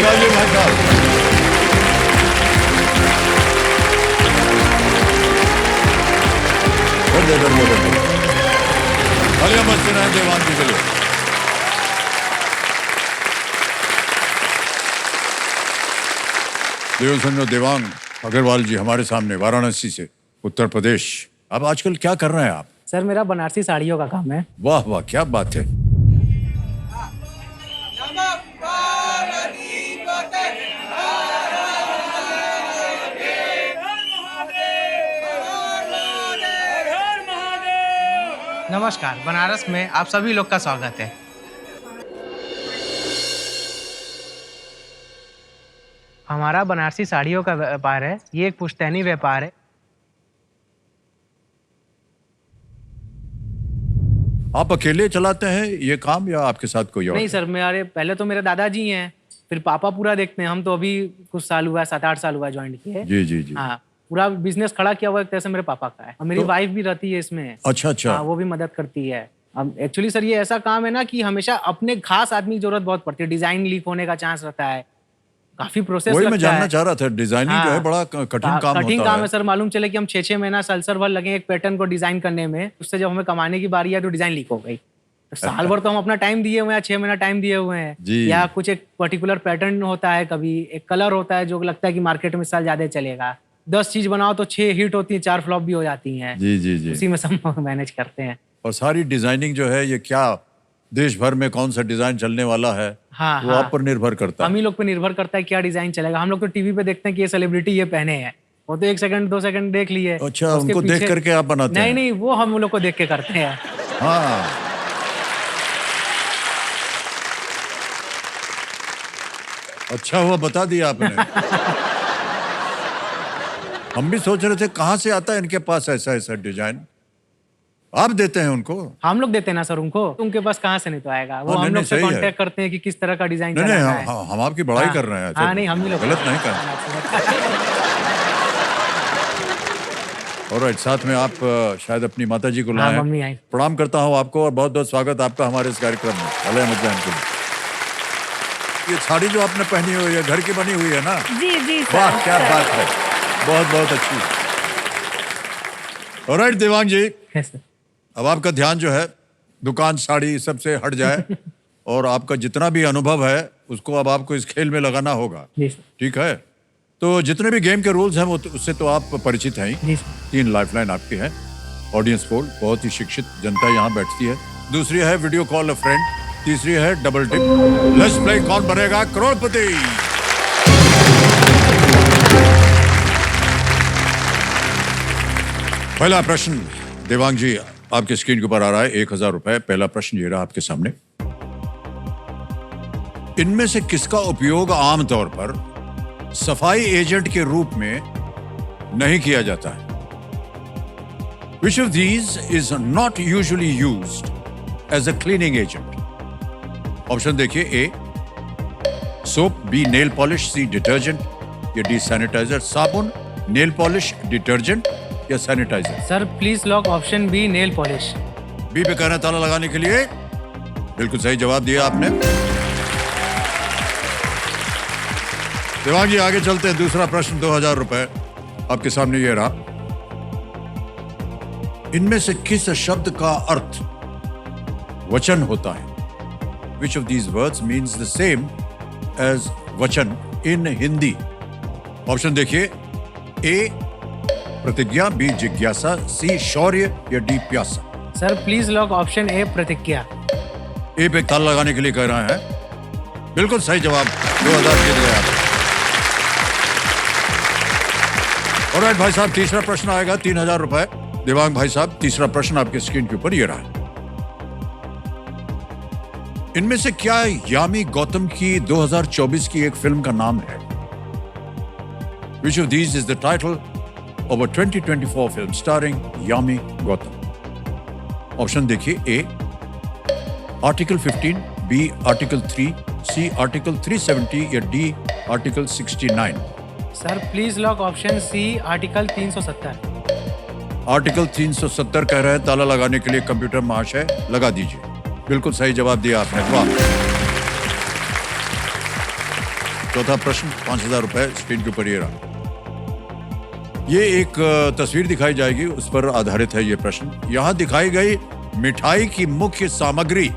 भाई साहब, बढ़िया बच्चे हैं देवांग जी के लिए। देवांग अग्रवाल जी हमारे सामने वाराणसी से, उत्तर प्रदेश। अब आजकल क्या कर रहे हैं आप? सर मेरा बनारसी साड़ियों का काम है। वाह वाह, क्या बात है। नमस्कार, बनारस में आप सभी लोग का स्वागत है। हमारा बनारसी साड़ियों का व्यापार है, ये एक पुश्तैनी व्यापार है। आप अकेले चलाते हैं ये काम या आपके साथ कोई और नहीं है? सर, मेरे पहले तो मेरे दादाजी हैं, फिर पापा पूरा देखते हैं। हम तो अभी कुछ साल हुआ है, 7-8 साल हुआ ज्वाइन किए। जी जी जी। हाँ, पूरा बिजनेस खड़ा किया हुआ एक तरह से मेरे पापा का है, और मेरी वाइफ भी रहती है इसमें। अच्छा अच्छा। हाँ, वो भी मदद करती है। अब एक्चुअली सर ये ऐसा काम है ना कि हमेशा अपने खास आदमी की जरूरत बहुत पड़ती है। डिजाइन लीक होने का चांस रहता है, काफी प्रोसेस वही लगता मैं है। जानना चाह रहा था, डिजाइनिंग जो है हाँ। बड़ा कठिन काम कठिन होता काम है सर। मालूम चले कि हम 6-6 महीना साल भर लगे एक पैटर्न को डिजाइन करने में, उससे जब हमें कमाने की बारी है तो डिजाइन लीक हो गई। तो साल भर तो हम अपना टाइम दिए हुए हैं, 6 महीना टाइम दिए हुए हैं। जी। या कुछ एक पर्टिकुलर पैटर्न होता है, कभी एक कलर होता है जो लगता है कि मार्केट में साल ज्यादा चलेगा। 10 चीज बनाओ तो 6 हिट होती है, 4 फ्लॉप भी हो जाती हैं। जी जी जी। उसी में सब मैनेज करते हैं। और सारी डिजाइनिंग जो है ये क्या देश भर में कौन सा डिजाइन चलने वाला है हाँ, वो हाँ। आप पर निर्भर करता हम है। ही लोग पे निर्भर करता है क्या डिजाइन चलेगा। हम लोग तो टीवी पे देखते हैं कि ये सेलिब्रिटी ये पहने हैं, वो तो 1 सेकंड 2 सेकंड देख लिए। अच्छा, उसके उनको देख पीछे- करके आप बनाते हैं? नहीं, वो हम लोग को देख के करते हैं। हाँ। अच्छा हुआ बता दिया आपने। हम भी सोच रहे थे कहाँ से आता है इनके पास ऐसा ऐसा डिजाइन। आप देते हैं उनको? हम लोग देते हैं ना सर उनको, उनके पास कहाँ से नहीं तो आएगा। वो हाँ, हम नहीं, लोग से सही है। कांटेक्ट करते हैं कि किस तरह का डिजाइन नहीं नहीं, चलाना है। हम आपकी बड़ाई हाँ। कर रहे हैं। हाँ, नहीं, हम भी लोग गलत नहीं कर रहे। और साथ में आप शायद अपनी माता जी को लाए। हाँ, मम्मी आई। प्रणाम करता हूँ आपको और बहुत बहुत स्वागत आपका हमारे इस कार्यक्रम में। भले मत जान के। ये साड़ी जो आपने पहनी हुई है घर की बनी हुई है ना? जी जी सर। वाह क्या सर। बात है, बहुत बहुत अच्छी। ऑलराइट देवांग जी, Yes, sir। अब आपका ध्यान जो है दुकान साड़ी सबसे हट जाए और आपका जितना भी अनुभव है उसको अब आपको इस खेल में लगाना होगा। जी सर। ठीक है, तो जितने भी गेम के रूल्स हैं वो उससे तो आप परिचित हैं ही। जी सर। 3 लाइफलाइन आपकी है। ऑडियंस पोल, बहुत ही शिक्षित जनता यहाँ बैठती है। दूसरी है वीडियो कॉल अ फ्रेंड। तीसरी है डबल टिप। लेट्स प्ले कौन बनेगा करोड़पति। पहला प्रश्न देवांग जी आपके स्क्रीन के ऊपर आ रहा है। 1000 रुपए। पहला प्रश्न ये रहा आपके सामने। इनमें से किसका उपयोग आमतौर पर सफाई एजेंट के रूप में नहीं किया जाता है? Which of these is not usually used as a cleaning agent? Option देखिए। A soap, B nail polish, C detergent या डी सैनिटाइजर। साबुन, नेल पॉलिश, डिटर्जेंट या sanitiser? Sir please lock option B, nail polish. B पे कहना ताला लगाने के लिए बिल्कुल सही जवाब दिया आपने। देवांग जी आगे चलते हैं। दूसरा प्रश्न 2000 रुपए आपके सामने ये रहा। इनमें से किस शब्द का अर्थ वचन होता है? Which of these words means the same as वचन in हिंदी? ऑप्शन देखिए। ए प्रतिज्ञा, बी जिज्ञासा, सी शौर्य या डी प्यासा? सर प्लीज लॉक ऑप्शन ए, प्रतिज्ञा। ए पे ताला लगाने के लिए कह रहे हैं। बिल्कुल सही जवाब। 2000 के लिए आप। ऑलराइट भाई साहब, तीसरा प्रश्न आएगा। 3000 रुपए। देवांग भाई साहब, तीसरा प्रश्न आपके स्क्रीन के ऊपर ये रहा। इनमें से क्या यामी गौतम की 2024 की एक फिल्म का नाम है? Which of these is the title of a 2024 film starring Yami Gautam? Option देखिए। A article 15, B article 3, C article 370 या D article 69? Sir please lock option C, article 370। Article 370 कह रहे हैं। ताला लगाने के लिए कंप्यूटर महाशय लगा दीजिए। बिल्कुल सही जवाब दिया आपने। वाह। चौथा प्रश्न 5000 रुपए स्क्रीन के ऊपर ये रहा। ये एक तस्वीर दिखाई जाएगी, उस पर आधारित है ये प्रश्न। यहां दिखाई गई मिठाई की मुख्य सामग्री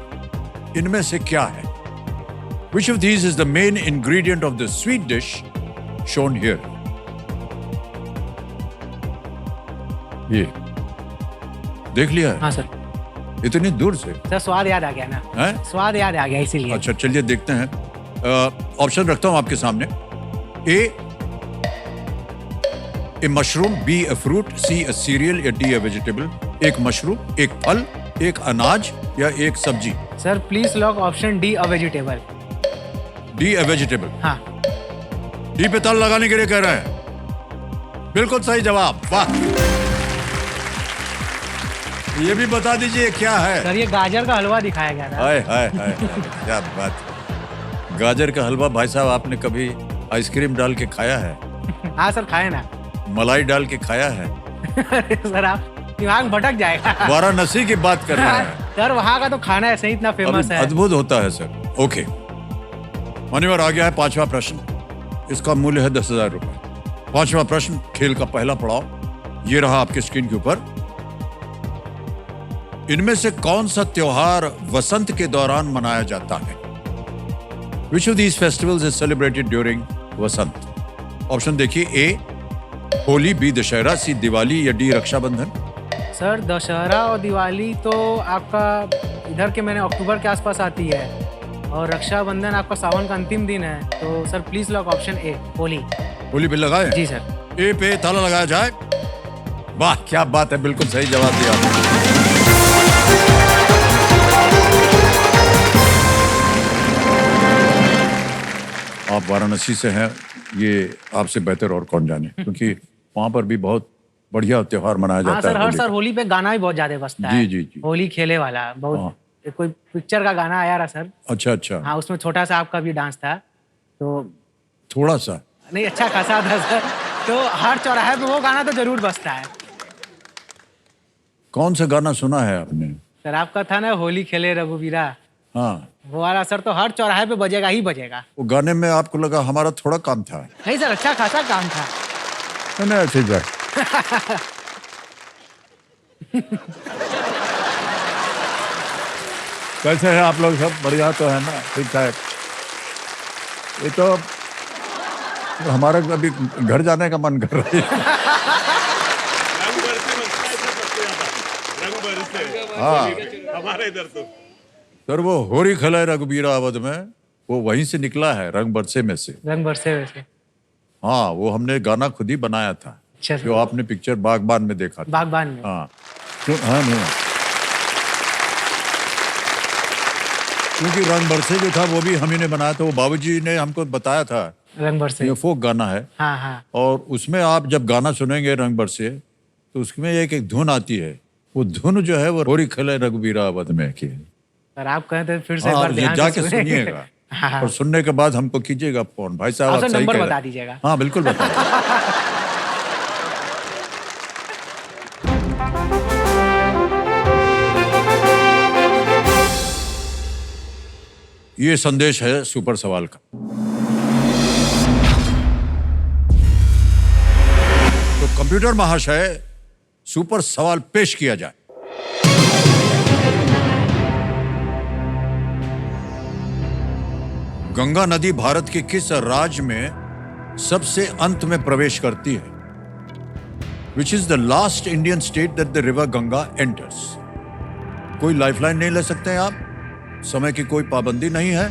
इनमें से क्या है? Which of these is the main ingredient of the sweet dish shown here? ये देख लिया है? हाँ सर। इतनी दूर से? सर स्वाद याद आ गया ना। हैं? स्वाद याद आ गया इसीलिए। अच्छा चलिए देखते हैं। ऑप्शन रखता हूं आपके सामने। A mushroom, B a fruit, C a cereal या डी ए वेजिटेबल? एक मशरूम, एक फल, एक अनाज या एक सब्जी? Sir please lock option D, a vegetable. D a vegetable. हाँ। डी पे ताला लगाने के लिए कह रहे हैं। बिल्कुल सही जवाब, वाह। ये भी बता दीजिए क्या है। सर ये गाजर का हलवा दिखाया गया था। हाय हाय हाय हाय, क्या बात है। गाजर का हलवा भाई साहब आपने कभी आइसक्रीम डाल के खाया है? हाँ सर खाए ना। मलाई डाल के खाया है? अरे सर आप दिमाग भटक जाएगा। वाराणसी की बात कर रहे हैं। सर वहाँ का तो खाना ऐसे ही इतना फेमस अभी है। अद्भुत होता है सर। ओके, मान्यवर आ गया है पांचवा प्रश्न। इसका मूल्य है 10,000 रुपए। पांचवा प्रश्न, खेल का पहला पड़ाव ये रहा आपके स्क्रीन के ऊपर। इनमें से कौन सा त्योहार वसंत के दौरान मनाया जाता है? Which of these festivals is celebrated during Vasant? Option देखिए, ए होली, बी दशहरा, सी दिवाली या डी रक्षाबंधन। सर दशहरा और दिवाली तो आपका इधर के मैंने अक्टूबर के आसपास आती है और रक्षाबंधन आपका सावन का अंतिम दिन है। तो सर प्लीज लॉक ऑप्शन ए होली। होली पे लगाए? जी सर। ए पे ताला लगाया जाए। वाह क्या बात है, बिल्कुल सही जवाब दिया आपने। आप वाराणसी से हैं, ये आपसे बेहतर और कौन जाने, क्योंकि वहां पर भी बहुत बढ़िया त्योहार मनाया हाँ जाता सर, है। हर होली सर का। होली पे गाना भी बहुत ज्यादा बजता जी, है। जी, जी। होली खेले वाला बहुत कोई पिक्चर का गाना आया रहा सर। अच्छा अच्छा, हाँ उसमें छोटा सा आपका भी डांस था तो थोड़ा सा। नहीं अच्छा खासा था सर। तो हर चौराहे पे वो गाना तो जरूर बजता है। कौन सा गाना सुना है आपने? सर आपका था ना होली खेले रघुवीरा, हाँ, वो वाला सर तो हर चौराहे पे बजेगा ही बजेगा। वो गाने में आपको लगा हमारा थोड़ा काम था? नहीं सर अच्छा खासा काम था। नहीं ठीक है। कैसे हैं आप लोग? सब बढ़िया तो है ना? ठीक ठाक। ये तो हमारा अभी घर जाने का मन कर रही है। हाँ हमारे इधर तो सर, वो होरी खलाए रघुबीरा अवध में, वो वहीं से निकला है, रंग बरसे में से। रंग बरसे वैसे। हाँ, वो हमने गाना खुद ही बनाया था, अच्छा सर। जो आपने पिक्चर बागबान में देखा था। बागबान में। हाँ हाँ नहीं, क्योंकि रंग बरसे जो था वो भी हम ही ने बनाया था। वो बाबूजी ने हमको बताया था रंग बरसे। ये फोक गाना है। हाँ हाँ। और उसमें आप जब गाना सुनेंगे रंग बरसे, तो उसमें एक धुन आती है। वो धुन जो है वो होरी खलाए रघुबीरा अवध में की है। सर आप कहें तो फिर से एक हाँ, बार ये ध्यान से जाके सुनेंगे। सुनिएगा। हाँ। और सुनने के बाद हमको कीजिएगा फोन। भाई साहब आप आप सर सही नंबर कह रहे बता हैं। दीजिएगा। हाँ बिल्कुल बताइए। ये संदेश है सुपर सवाल का। तो कंप्यूटर महाशय, सुपर सवाल पेश किया जाए। गंगा नदी भारत के किस राज्य में सबसे अंत में प्रवेश करती है? Which is the last Indian state that the river Ganga enters? कोई लाइफलाइन नहीं ले सकते हैं आप, समय की कोई पाबंदी नहीं है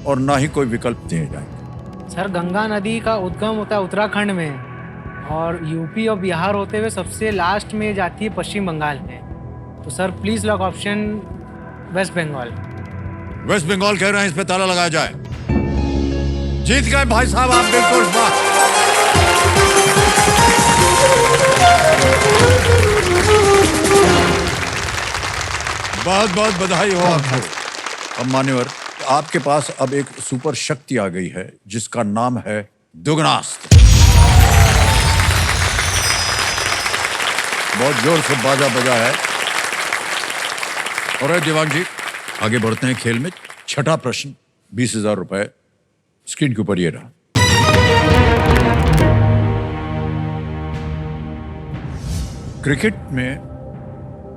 और ना ही कोई विकल्प दिए जाएंगे। सर गंगा नदी का उद्गम होता है उत्तराखंड में और यूपी और बिहार होते हुए सबसे लास्ट में जाती है पश्चिम बंगाल में। तो sir please lock option West Bengal. West Bengal कह रहे हैं, इस पे ताला लगाया जाए। जीत गए भाई साहब आप, बिल्कुल। बहुत बहुत बधाई हो आपको। अब मान्यवर, आपके पास अब एक सुपर शक्ति आ गई है जिसका नाम है दुगनास्त्र। बहुत जोर से बाजा बजा है। और दिवांग जी, आगे बढ़ते हैं खेल में। छठा प्रश्न, 20,000 रुपए स्क्रीन के ऊपर ये रहा। क्रिकेट में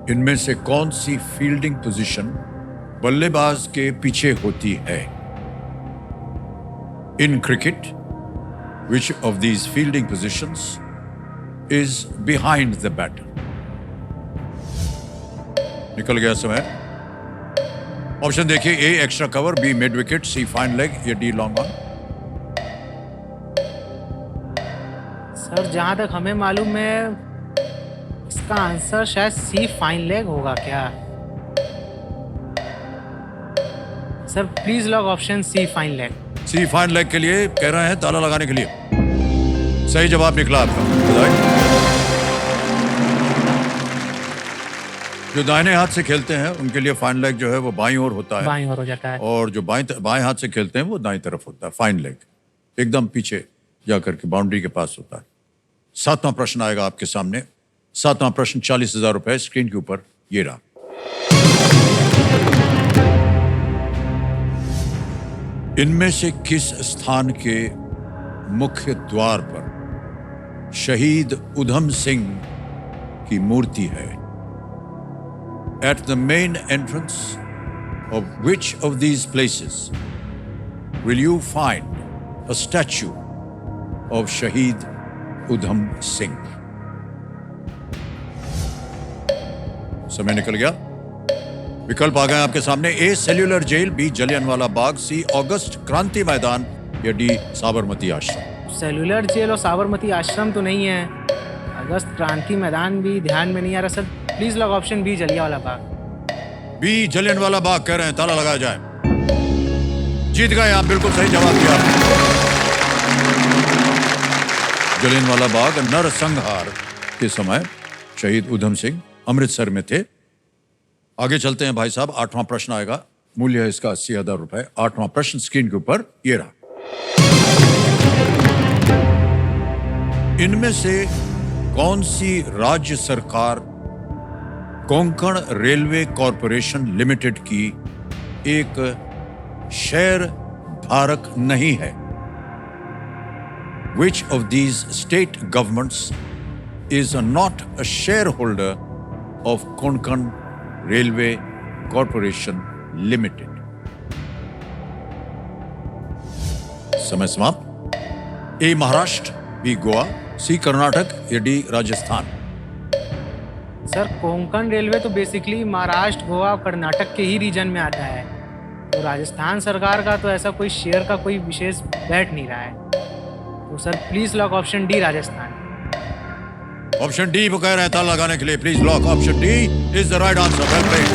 इनमें से कौन सी फील्डिंग पोजीशन बल्लेबाज के पीछे होती है? In cricket, which of these fielding positions is behind the batter? निकल गया समय। ऑप्शन देखिए, A extra cover, B mid wicket, C fine leg या डी लॉन्ग ऑन। सर जहाँ तक हमें मालूम है इसका आंसर शायद सी फाइन लेग होगा क्या? Sir please lock option C fine leg. C fine leg के लिए कह रहे हैं, ताला लगाने के लिए। सही जवाब निकला आपका, बधाई। जो दाहिने हाथ से खेलते हैं उनके लिए फाइन लेग जो है वो बाईं ओर होता है, बाईं ओर हो जाता है। और जो बाएं हाथ से खेलते हैं वो दाईं तरफ होता है। फाइन लेग एकदम पीछे जाकर के बाउंड्री के पास होता है। 7वां प्रश्न आएगा आपके सामने। 7वां प्रश्न 40,000 रुपए स्क्रीन के ऊपर ये रहा। इनमें से किस स्थान के मुख्य द्वार पर शहीद उधम सिंह की मूर्ति है? At the main entrance of which of these places will you find a statue of Shahid Udham Singh? समय निकल गया। विकल्प आ गए आपके सामने। ए सेल्यूलर जेल, बी जलियांवाला बाग, सी अगस्त क्रांति मैदान या डी साबरमती आश्रम। सेलुलर जेल और साबरमती आश्रम तो नहीं है। अगस्त क्रांति मैदान भी ध्यान में नहीं आ रहा sir. Please lock option B Jallianwala Bagh. B Jallianwala Bagh कह रहे हैं, ताला लगाया जाए। जीत गए आप, बिल्कुल सही जवाब दिया। जलियांवाला बाग नरसंहार के समय शहीद उधम सिंह अमृतसर में थे। आगे चलते हैं भाई साहब। 8वां प्रश्न आएगा, मूल्य है इसका 80,000 रुपए। 8वां प्रश्न स्क्रीन के ऊपर ये रहा। इनमें से कौन सी राज्य सरकार कोंकण रेलवे कॉरपोरेशन लिमिटेड की एक शेयर धारक नहीं है? Which of these state governments is not a shareholder of Konkan Railway Corporation Limited? समय समाप्त। ए महाराष्ट्र, बी गोवा, सी कर्नाटक या D Rajasthan. Sir Konkan railway तो बेसिकली महाराष्ट्र, गोवा और कर्नाटक के ही रीजन में आता है। तो राजस्थान सरकार का तो ऐसा कोई शेयर का कोई विशेष बैठ नहीं रहा है। तो sir please lock option D Rajasthan. Option D वो कह रहे हैं ताला लगाने के लिए। Please lock option D is the right answer. Well played.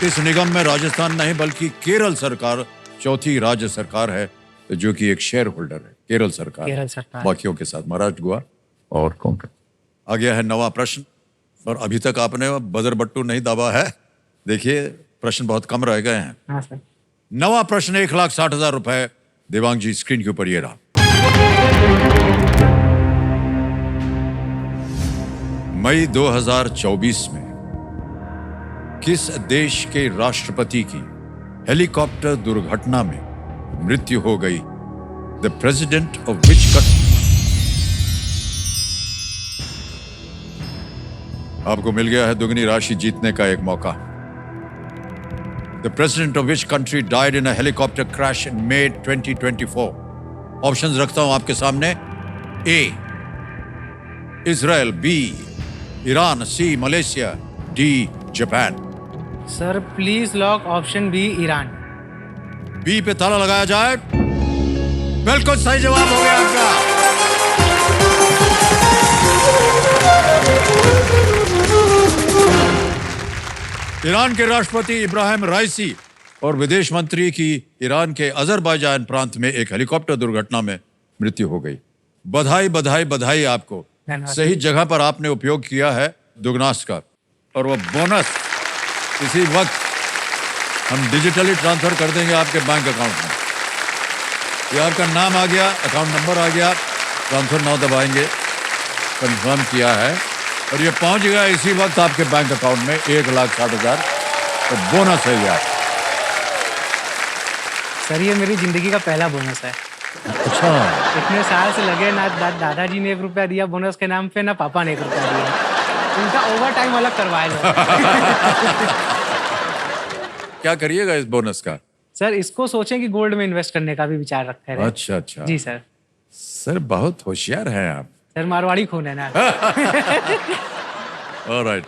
इस निगम में राजस्थान नहीं बल्कि केरल सरकार चौथी राज्य सरकार है जो कि एक शेयर होल्डर है। केरल सरकार बाकियों के साथ महाराष्ट्र, गोवा और कोंकण। आ गया है 9वां प्रश्न, और अभी तक आपने बजर बट्टू नहीं दबा है। देखिए प्रश्न बहुत कम रह गए हैं। हाँ सर। 9वां प्रश्न 1,60,000 रुपए। देवांग जी स्क्रीन के ऊपर ये रहा। मई 2024 में किस देश के राष्ट्रपति की हेलीकॉप्टर दुर्घटना में मृत्यु हो गई? The president of which country? आपको मिल गया है दुगनी राशि जीतने का एक मौका। The president of which country died in a helicopter crash in May 2024? Options रखता हूं आपके सामने। A Israel, B Iran, C Malaysia, D Japan. Sir please lock option B Iran. B पे ताला लगाया जाए। बिल्कुल सही जवाब हो गया आपका। ईरान के राष्ट्रपति इब्राहिम राइसी और विदेश मंत्री की ईरान के अजरबैजान प्रांत में एक हेलीकॉप्टर दुर्घटना में मृत्यु हो गई। बधाई बधाई बधाई आपको। सही जगह पर आपने उपयोग किया है दुगनास का, और वो बोनस इसी वक्त हम डिजिटली ट्रांसफर कर देंगे आपके बैंक अकाउंट में। ये आपका नाम आ गया, अकाउंट नंबर आ गया, ट्रांसफर नाउ दबाएंगे, कंफर्म किया है, और ये पहुंच गया इसी वक्त आपके बैंक अकाउंट में 1,60,000 तो बोनस है यार। सर ये मेरी जिंदगी का पहला बोनस है। अच्छा, इतने साल से लगे ना दादाजी ने 1 रुपया दिया बोनस के नाम पे, ना पापा ने 1 रुपया दिया। उनका ओवर टाइम अलग करवाए लो। क्या करिएगा इस बोनस का? सर इसको सोचें कि गोल्ड में इन्वेस्ट करने का भी विचार रखते हैं। अच्छा अच्छा जी सर। सर बहुत होशियार हैं आप। सर मारवाड़ी खून है ना। ऑलराइट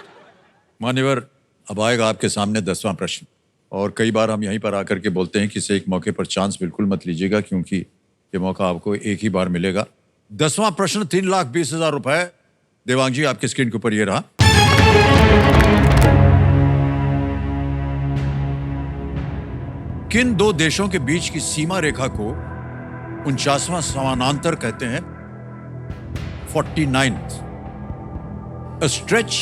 मान्यवर, अब आएगा आपके सामने 10वां प्रश्न। और कई बार हम यहीं पर आकर के बोलते हैं कि इसे एक मौके पर चांस बिल्कुल मत लीजिएगा, क्योंकि ये मौका आपको एक ही बार मिलेगा। 10वां प्रश्न 3,20,000 रुपए। देवांग जी आपके स्क्रीन के ऊपर ये रहा। किन दो देशों के बीच की सीमा रेखा को 49वां समानांतर कहते हैं? 49th. A stretch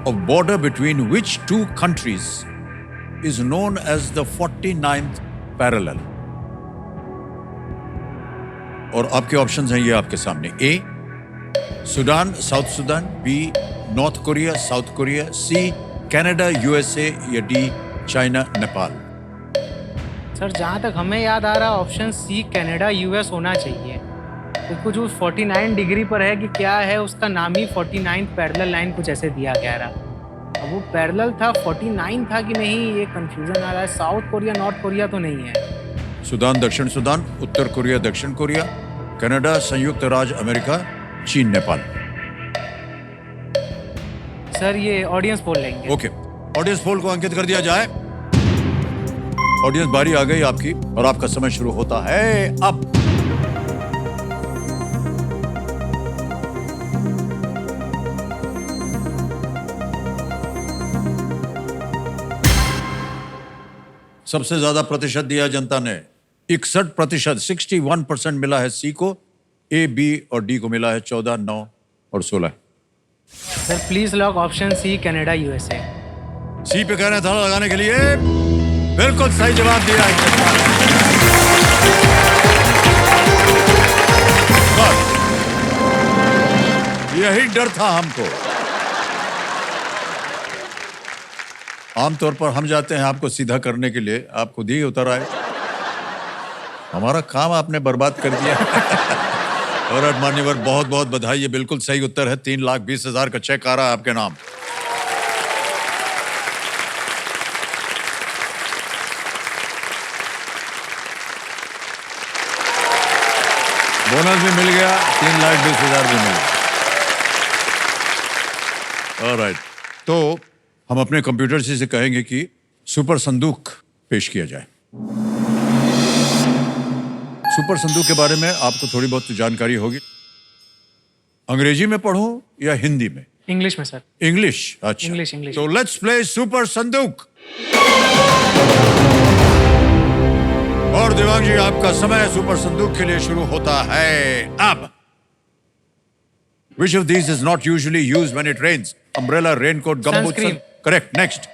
of border between which two countries is known as the 49th parallel. और आपके ऑप्शंस हैं ये आपके सामने. A Sudan South Sudan, B North Korea South Korea, C Canada USA या डी चाइना नेपाल. सर जहाँ तक हमें याद आ रहा ऑप्शन सी कनाडा यूएस होना चाहिए, क्योंकि जो 49 डिग्री पर है कि क्या है उसका नाम ही 49th पैरेलल लाइन कुछ ऐसे दिया गया रहा. अब वो पैरेलल था 49 था कि नहीं, ये कंफ्यूजन आ रहा है. साउथ कोरिया नॉर्थ कोरिया तो नहीं है. सुदान दक्षिण सुदान, उत्तर कोरिया दक्षिण कोरिया, कनाडा संयुक्त राज्य अमेरिका, चीन नेपाल. सर ये ऑडियंस पोल लेंगे. ओके, ऑडियंस पोल को अंकित कर दिया जाए. ऑडियंस बारी आ गई आपकी और आपका समय शुरू होता है अब. सबसे ज्यादा प्रतिशत दिया जनता ने 61%, 61% मिला है सी को. ए, बी और डी को मिला है 14, 9 और 16. Sir please lock option C Canada USA. C पे कह रहे हैं थाला लगाने के लिए. बिल्कुल सही जवाब दिया है. बस यही डर था हमको. आमतौर पर हम जाते हैं आपको सीधा करने के लिए, आप खुद ही उतर आए. हमारा काम आपने बर्बाद कर दिया. और मान्यवर बहुत बहुत बधाई, ये बिल्कुल सही उत्तर है. 3,20,000 का चेक आ रहा है आपके नाम. बोनस भी मिल गया, 3,20,000 भी मिल गया. ऑलराइट, तो हम अपने कंप्यूटर से कहेंगे कि सुपर संदूक पेश किया जाए. सुपर संदूक के बारे में आपको थोड़ी बहुत जानकारी होगी. अंग्रेजी में पढ़ूं या हिंदी में? इंग्लिश में सर. इंग्लिश. अच्छा, इंग्लिश. तो लेट्स प्ले सुपर संदूक. और देवांग जी आपका समय सुपर संदूक के लिए शुरू होता है अब. Which of these is not usually used when it rains? Umbrella, raincoat, gumboot. Sunscreen. Correct. Next.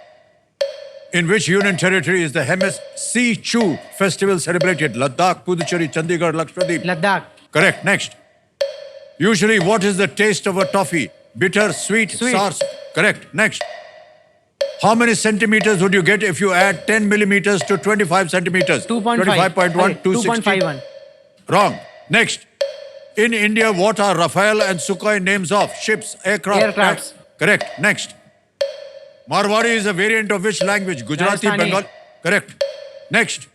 In which union territory is the Hemis Sea Chu festival celebrated? Ladakh, Puducherry, Chandigarh, Lakshadweep. Ladakh. Correct. Next. Usually, what is the taste of a toffee? Bitter, sweet, Sweet. sour. Correct. Next. How many centimeters would you get if you add 10 millimeters to 25 centimeters? 2.5. 25.1, 260. 2.51. Wrong. Next. In India, what are Rafael and Sukhoi names of ships, aircraft? Aircrafts. Correct. Next. Marwari is a variant of which language? Gujarati, Rajasthani. Bengal. Correct. Next.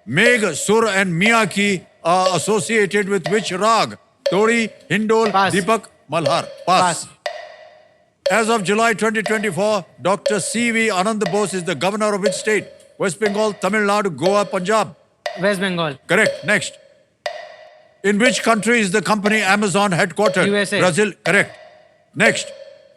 Megh, Sur and Miyaki are associated with which rag? Todi, Hindol, Pass. Deepak, Malhar. Pass. Pass. As of July 2024, Dr. C.V. Anand Bose is the governor of which state? West Bengal, Tamil Nadu, Goa, Punjab. West Bengal. Correct. Next. In which country is the company Amazon headquartered? USA. Brazil. Correct. Next.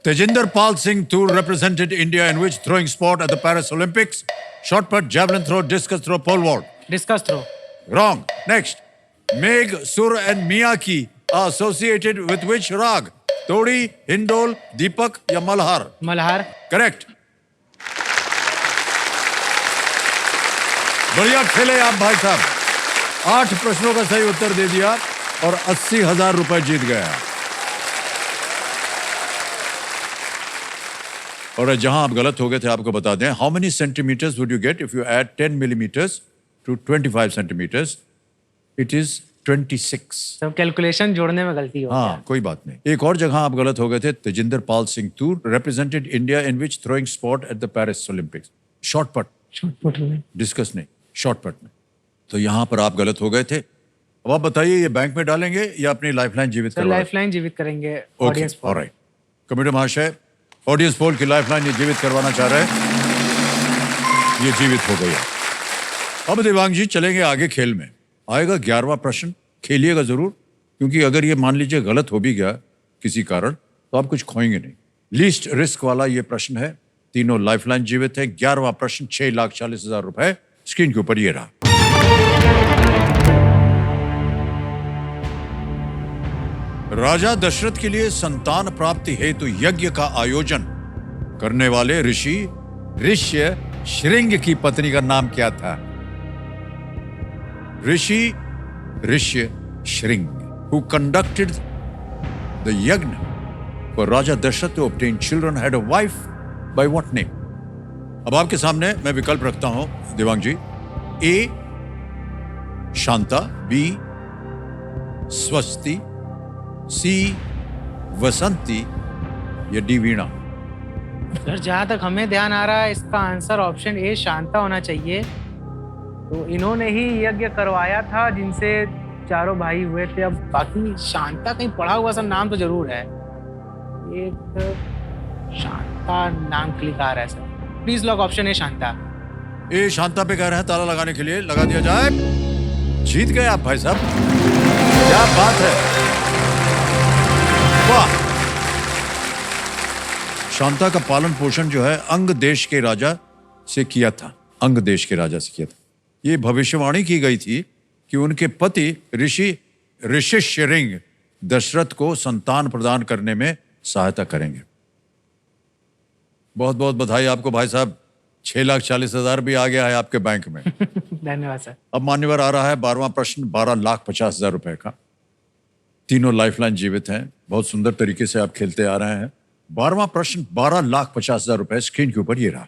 Tejinder Pal Singh Toor represented India in which throwing sport at the Paris Olympics? Shot put, javelin throw, discus throw, pole vault. Discus throw. Wrong. Next. Megh, Sur and Miyaki are associated with which rag? Todi, Hindol, Deepak या Malhar? Malhar. Correct. बढ़िया खेले आप भाई साहब. 8 प्रश्नों का सही उत्तर दे दिया और 80,000 रुपए जीत गया. और जहां आप गलत हो गए थे आपको बता दें. How many centimetres would you get if you add 10 millimetres to 25 centimetres? It is 26. सब कैलकुलेशन जोड़ने में गलती हो गया. हाँ, कोई बात नहीं. एक और जगह आप गलत हो गए थे. तेजिंदर पाल सिंह तूर represented India in which throwing sport at the Paris Olympics? Shot put. Shot put में. डिस्कस नहीं, शॉर्ट पट में. तो यहां पर आप गलत हो गए थे. अब आप बताइए ये बैंक में डालेंगे या अपनी लाइफलाइन जीवित सर करवाएं? लाइफलाइन जीवित करेंगे. Okay, audience poll. Alright. Computer महाशय, ऑडियंस पोल की लाइफलाइन ये जीवित करवाना चाह रहे हैं. ये जीवित हो गई. अब देवांग जी चलेंगे आगे खेल में. आएगा 11वां प्रश्न. खेलिएगा जरूर, क्योंकि अगर ये मान लीजिए गलत हो भी गया किसी कारण तो आप कुछ खोएंगे नहीं. लीस्ट रिस्क वाला ये प्रश्न है. तीनों लाइफलाइन जीवित है. 11वां प्रश्न 6,40,000 रुपए स्क्रीन के ऊपर ये रहा। राजा दशरथ के लिए संतान प्राप्ति हेतु यज्ञ का आयोजन करने वाले ऋषि ऋष्य श्रृंग की पत्नी का नाम क्या था? ऋषि ऋष्य श्रृंग, who conducted the yagna for Raja Dasharatha to obtain children, had a wife by what name? अब आपके सामने मैं विकल्प रखता हूं देवांग जी। ए शांता, बी स्वस्ति, सी वसंती या डी वीणा। सर जहाँ तक हमें ध्यान आ रहा है इसका आंसर ऑप्शन ए शांता होना चाहिए। तो इन्होंने ही यज्ञ करवाया था जिनसे चारों भाई हुए थे। अब बाकी शांता कहीं पढ़ा हुआ सा नाम तो जरूर है, एक शांता नाम क्लिक आ रहा है sir. Please lock option A Shanta. A Shanta पे कह रहे हैं, ताला लगाने के लिए लगा दिया जाए। जीत गए आप भाई साहब, क्या बात है, वाह। शांता का पालन पोषण जो है अंग देश के राजा से किया था, अंग देश के राजा से किया था। ये भविष्यवाणी की गई थी कि उनके पति ऋषि ऋषिश्रृंग दशरथ को संतान प्रदान करने में सहायता करेंगे। बहुत बहुत बधाई आपको भाई साहब, 6,40,000 भी आ गया है आपके बैंक में। धन्यवाद सर। अब मान्यवर आ रहा है 12वां प्रश्न, 12,50,000 रुपए का। तीनों लाइफलाइन जीवित हैं, बहुत सुंदर तरीके से आप खेलते आ रहे हैं। 12वां प्रश्न 12,50,000 रुपए, स्क्रीन के ऊपर ये रहा।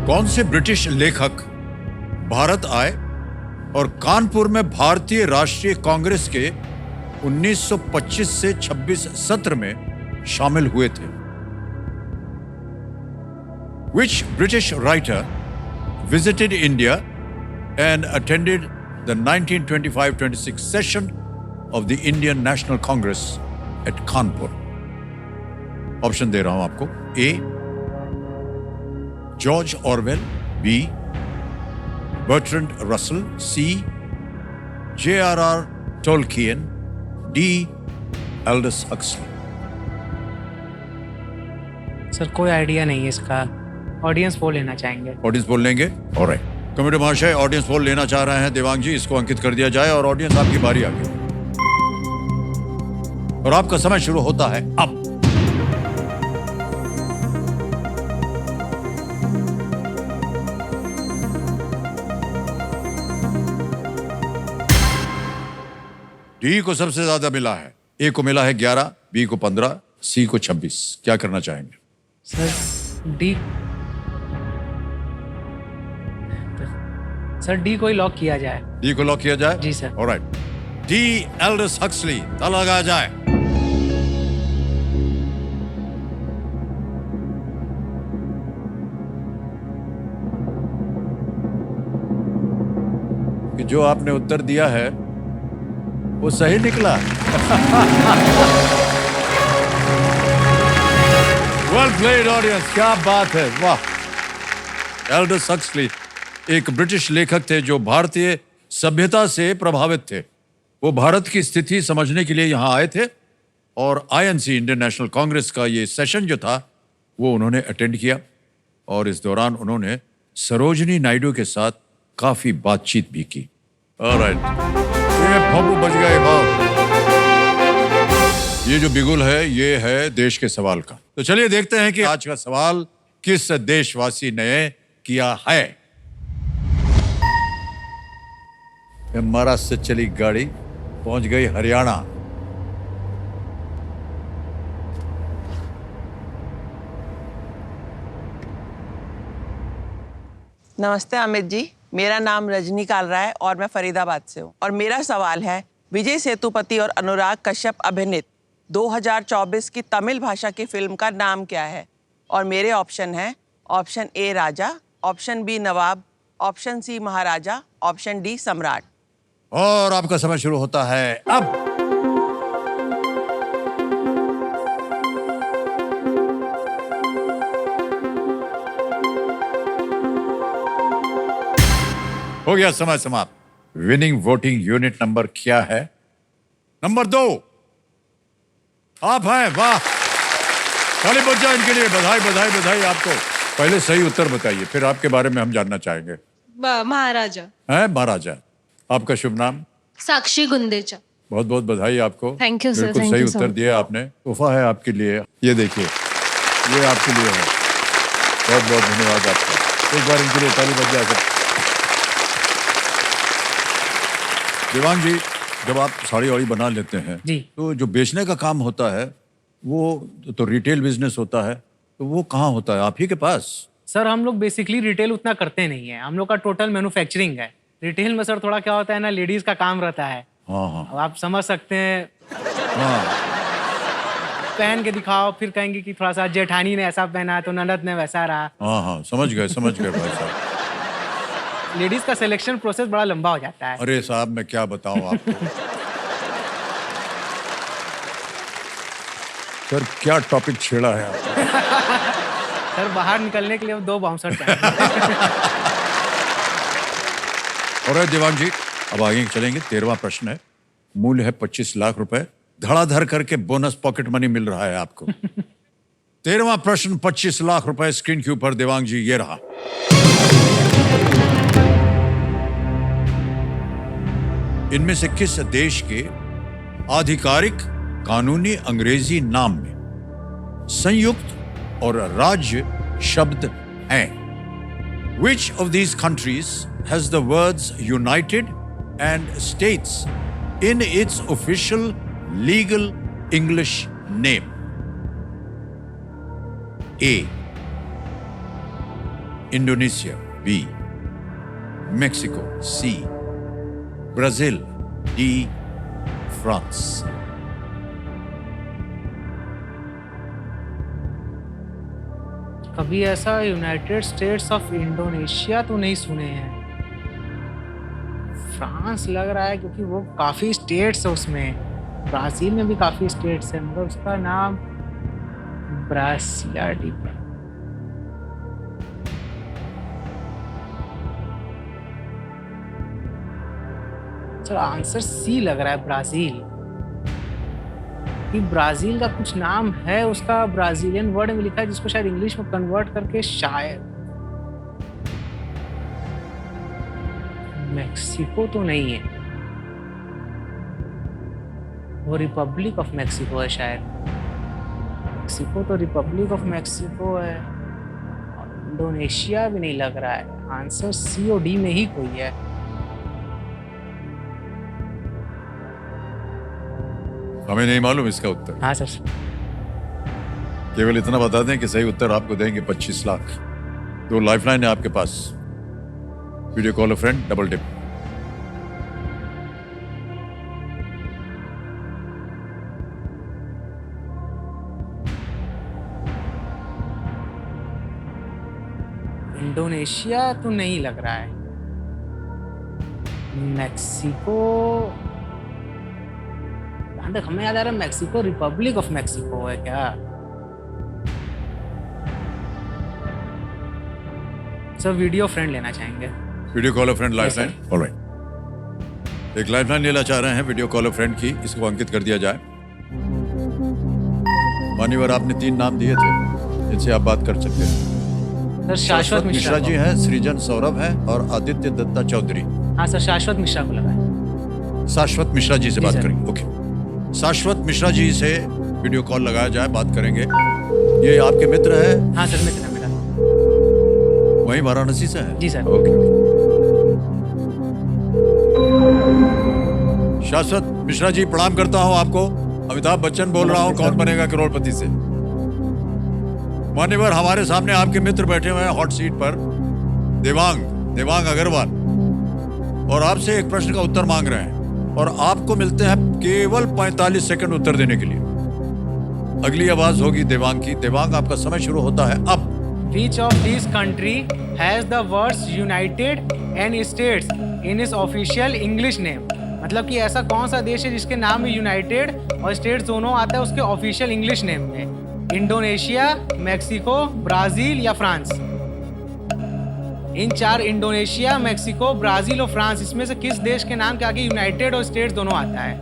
कौन से ब्रिटिश लेखक भारत आए और कानपुर में भारतीय राष्ट्रीय कांग्रेस के 1925 से 26 सत्र में शामिल हुए थे? Which British writer visited India and attended the 1925-26 session of the Indian National Congress at Kanpur? Option दे रहा हूं आपको। A George Orwell, B Bertrand Russell, C J.R.R. Tolkien, D Aldous Huxley. Sir कोई आइडिया नहीं है इसका, audience poll लेना चाहेंगे। ऑडियंस पोल लेंगे? ऑलराइट, कमेटी महाशय ऑडियंस पोल लेना चाह रहे हैं देवांग जी, इसको अंकित कर दिया जाए और ऑडियंस आपकी बारी आ गई और आपका समय शुरू होता है अब। डी को सबसे ज्यादा मिला है, ए को मिला है 11, बी को 15, सी को 26। क्या करना चाहेंगे? सर डी को ही लॉक किया जाए। डी को लॉक किया जाए? जी sir. Alright, D Aldous Huxley, ताला लगाया जाए। कि जो आपने उत्तर दिया है वो सही निकला। वेल प्लेड ऑडियंस, क्या बात है, वाह। एल्डस हक्सली एक ब्रिटिश लेखक थे जो भारतीय सभ्यता से प्रभावित थे। वो भारत की स्थिति समझने के लिए यहां आए थे और आईएनसी इंडियन नेशनल कांग्रेस का ये सेशन जो था वो उन्होंने अटेंड किया और इस दौरान उन्होंने सरोजिनी नायडू के साथ काफी बातचीत भी की। ऑलराइट, ये फब्बू बच गए बाप। ये जो बिगुल है ये है देश के सवाल का। तो चलिए देखते हैं कि आज का सवाल किस देशवासी ने किया है। महाराष्ट्र से चली गाड़ी पहुंच गई हरियाणा। नमस्ते अमित जी, मेरा नाम रजनी कालरा है और मैं फरीदाबाद से हूँ। और मेरा सवाल है, विजय सेतुपति और अनुराग कश्यप अभिनीत 2024 की तमिल भाषा की फिल्म का नाम क्या है? और मेरे ऑप्शन हैं ऑप्शन ए राजा, ऑप्शन बी नवाब, ऑप्शन सी महाराजा, ऑप्शन डी सम्राट। और आपका समय शुरू होता है अब। हो गया समय समाप्त। विनिंग वोटिंग यूनिट नंबर क्या है? नंबर 2 आप हैं, वाह। ताली बज जाए इनके लिए। बधाई बधाई बधाई आपको। पहले सही उत्तर बताइए, फिर आपके बारे में हम जानना चाहेंगे। महाराजा। हैं महाराजा, आपका शुभ नाम? साक्षी गुंदेचा। बहुत बहुत बधाई आपको। Thank you, sir. बिल्कुल Thank सही you so उत्तर much. दिया आपने। तोहफा है आपके लिए, ये देखिए, ये आपके लिए है। बहुत बहुत धन्यवाद आपका। एक बार इनके लिए ताली बज जाए। देवांग जी, जब आप साड़ी वाड़ी बना लेते हैं जी। तो जो बेचने का काम होता है वो तो रिटेल बिजनेस होता है, तो वो कहाँ होता है? आप ही के पास? सर हम लोग बेसिकली रिटेल उतना करते नहीं है, हम लोग का टोटल मैन्युफैक्चरिंग है। रिटेल में सर थोड़ा क्या होता है ना, लेडीज का काम रहता है। हाँ हाँ अब आप समझ सकते हैं, हाँ। पहन के दिखाओ, फिर कहेंगे कि थोड़ा सा जेठानी ने ऐसा पहना है तो ननद ने वैसा रहा। हाँ हाँ समझ गए भाई साहब। लेडीज का सिलेक्शन प्रोसेस बड़ा लंबा हो जाता है। अरे साहब मैं क्या बताऊं आपको। सर क्या टॉपिक छेड़ा है आपने। सर बाहर निकलने के लिए 2 बाउंसर चाहिए। और देवांग जी, अब आगे चलेंगे। 13वां प्रश्न है, मूल्य है 25 लाख रुपए। धड़ाधड़ करके बोनस पॉकेट मनी मिल रहा है आपको। 13वां प्रश्न 25 लाख रुपए स्क्रीन के ऊपर। देवांग जी ये रहा। इनमें से किस देश के आधिकारिक कानूनी अंग्रेजी नाम में संयुक्त और राज्य शब्द हैं? Which of these countries has the words United and States in its official legal English name? A. Indonesia. B. Mexico. C. Brazil. D. France. कभी ऐसा यूनाइटेड स्टेट्स ऑफ इंडोनेशिया तो नहीं सुने हैं। फ्रांस लग रहा है क्योंकि वो काफ़ी स्टेट्स है उसमें। ब्राज़ील में भी काफ़ी स्टेट्स है, मगर उसका नाम Brasilia D. Sir answer C लग रहा है, ब्राज़ील। कि ब्राज़ील का कुछ नाम है, उसका ब्राज़ीलियन वर्ड में लिखा है जिसको शायद इंग्लिश में कन्वर्ट करके शायद मेक्सिको तो नहीं है, वो रिपब्लिक ऑफ मेक्सिको है शायद। मेक्सिको तो रिपब्लिक ऑफ मेक्सिको है। इंडोनेशिया भी नहीं लग रहा है। आंसर सी और डी में ही कोई है। हमें नहीं मालूम इसका उत्तर। हाँ सर। केवल इतना बता दें कि सही उत्तर आपको देंगे 25 लाख। 2 लाइफलाइन है आपके पास। Video call a friend, double dip. Indonesia तो नहीं लग रहा है। मैक्सिको, जहां तक हमें याद आ रहा है मैक्सिको रिपब्लिक ऑफ मैक्सिको है क्या? सर वीडियो फ्रेंड लेना चाहेंगे। Video call a friend lifeline. Alright, एक लाइफलाइन लेना चाह रहे हैं वीडियो कॉल अ फ्रेंड की। इसको अंकित कर दिया जाए। मान्यवर, आपने 3 नाम दिए थे, इनसे आप बात कर सकते हैं। सर शाश्वत मिश्रा जी हैं, सृजन सौरभ हैं और आदित्य दत्ता चौधरी। हाँ सर, शाश्वत मिश्रा को लगा है। शाश्वत मिश्रा जी से बात सर। करेंगे। ओके, शाश्वत मिश्रा जी से वीडियो कॉल लगाया जाए, बात करेंगे। ये आपके मित्र हैं? हाँ सर, मित्र है मेरा। वही वाराणसी से हैं? जी सर। ओके। शाश्वत मिश्रा जी, प्रणाम करता हूं आपको। अमिताभ बच्चन बोल रहा हूं, कौन बनेगा करोड़पति से। मान्यवर, हमारे सामने आपके मित्र बैठे हुए हैं हॉट सीट पर, देवांग अग्रवाल, और आपसे एक प्रश्न का उत्तर मांग रहे हैं और आपको मिलते हैं केवल 45 सेकंड उत्तर देने के लिए। अगली आवाज होगी देवांग की। देवांग, आपका समय शुरू होता है अब। Which of these country has the words United and States in its official English name? मतलब कि ऐसा कौन सा देश है जिसके नाम में यूनाइटेड और स्टेट्स दोनों आता है उसके ऑफिशियल इंग्लिश नेम में? इंडोनेशिया, मैक्सिको, ब्राजील या फ्रांस? इन 4 इंडोनेशिया, मैक्सिको, ब्राजील और फ्रांस, इसमें से किस देश के नाम के आगे यूनाइटेड और स्टेट्स दोनों आता है?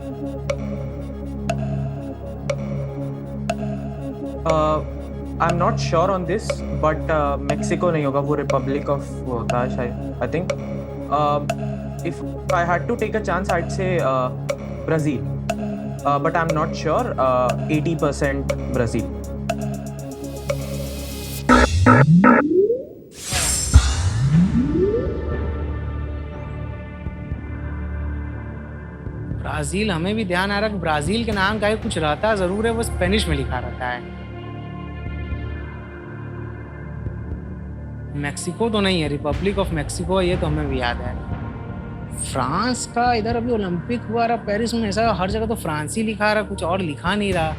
I am not sure on this but Mexico नहीं होगा, वो रिपब्लिक ऑफ वो होता है शायद, I think. If I had to take a chance I would say Brazil, but I am not sure. 80% Brazil. Brazil, हमें भी ध्यान आ रहा है कि ब्राजील के नाम का ही कुछ रहता जरूर है, वो स्पेनिश में लिखा रहता है. मेक्सिको तो नहीं है, रिपब्लिक ऑफ मेक्सिको है, ये तो हमें भी याद है. फ्रांस का इधर अभी ओलंपिक हुआ रहा पेरिस में, ऐसा हर जगह तो फ्रांस ही लिखा रहा, कुछ और लिखा नहीं रहा.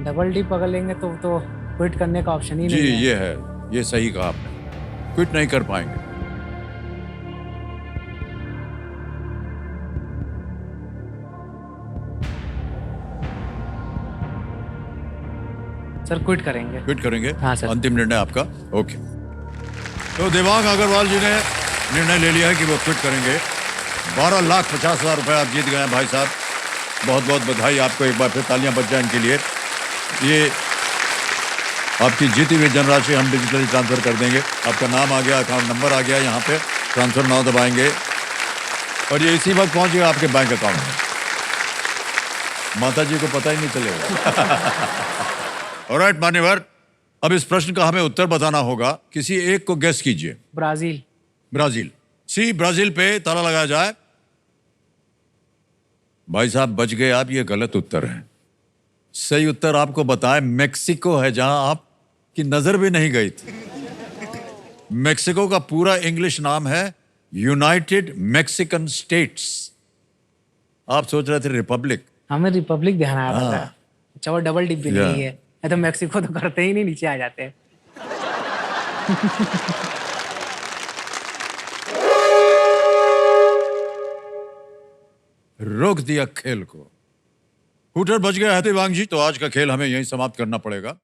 डबल डी पकड़ लेंगे तो क्विट करने का ऑप्शन ही जी नहीं है. ये है, ये सही कहा आपने, क्विट नहीं कर पाएंगे. सर क्विट करेंगे. क्विट करेंगे? हाँ, सर. अंतिम निर्णय आपका? ओके. तो देवांग अग्रवाल जी ने निर्णय ले लिया है कि वो क्विट करेंगे. 12,50,000 रुपए आप जीत गए हैं भाई साहब. बहुत बहुत बधाई आपको, एक बार फिर तालियां बज जाएं इनके लिए. ये आपकी जीती हुई धनराशि हम डिजिटली ट्रांसफर कर देंगे. आपका नाम आ गया, अकाउंट नंबर आ गया, यहाँ पे ट्रांसफर नाउ दबाएंगे और ये इसी वक्त पहुंच गया आपके बैंक अकाउंट में. माता जी को पता ही नहीं चलेगा. ऑलराइट मान्यवर, अब इस प्रश्न का हमें उत्तर बताना होगा. किसी एक को गेस कीजिए. ब्राजील. ब्राजील. सी, ब्राजील पे ताला लगाया जाए. भाई साहब बच गए आप, ये गलत उत्तर है. सही उत्तर आपको बताएं, मेक्सिको है, जहां आपकी नजर भी नहीं गई थी. मेक्सिको का पूरा इंग्लिश नाम है यूनाइटेड मैक्सिकन स्टेट्स. आप सोच रहे थे रिपब्लिक. हमें रिपब्लिक ध्यान आ रहा था. हाँ. अच्छा, वो डबल डिब्बी या. नहीं है, नहीं तो मेक्सिको तो करते ही नहीं, नीचे आ जाते हैं. रोक दिया खेल को. हूटर बच गया है देवांग जी, तो आज का खेल हमें यहीं समाप्त करना पड़ेगा.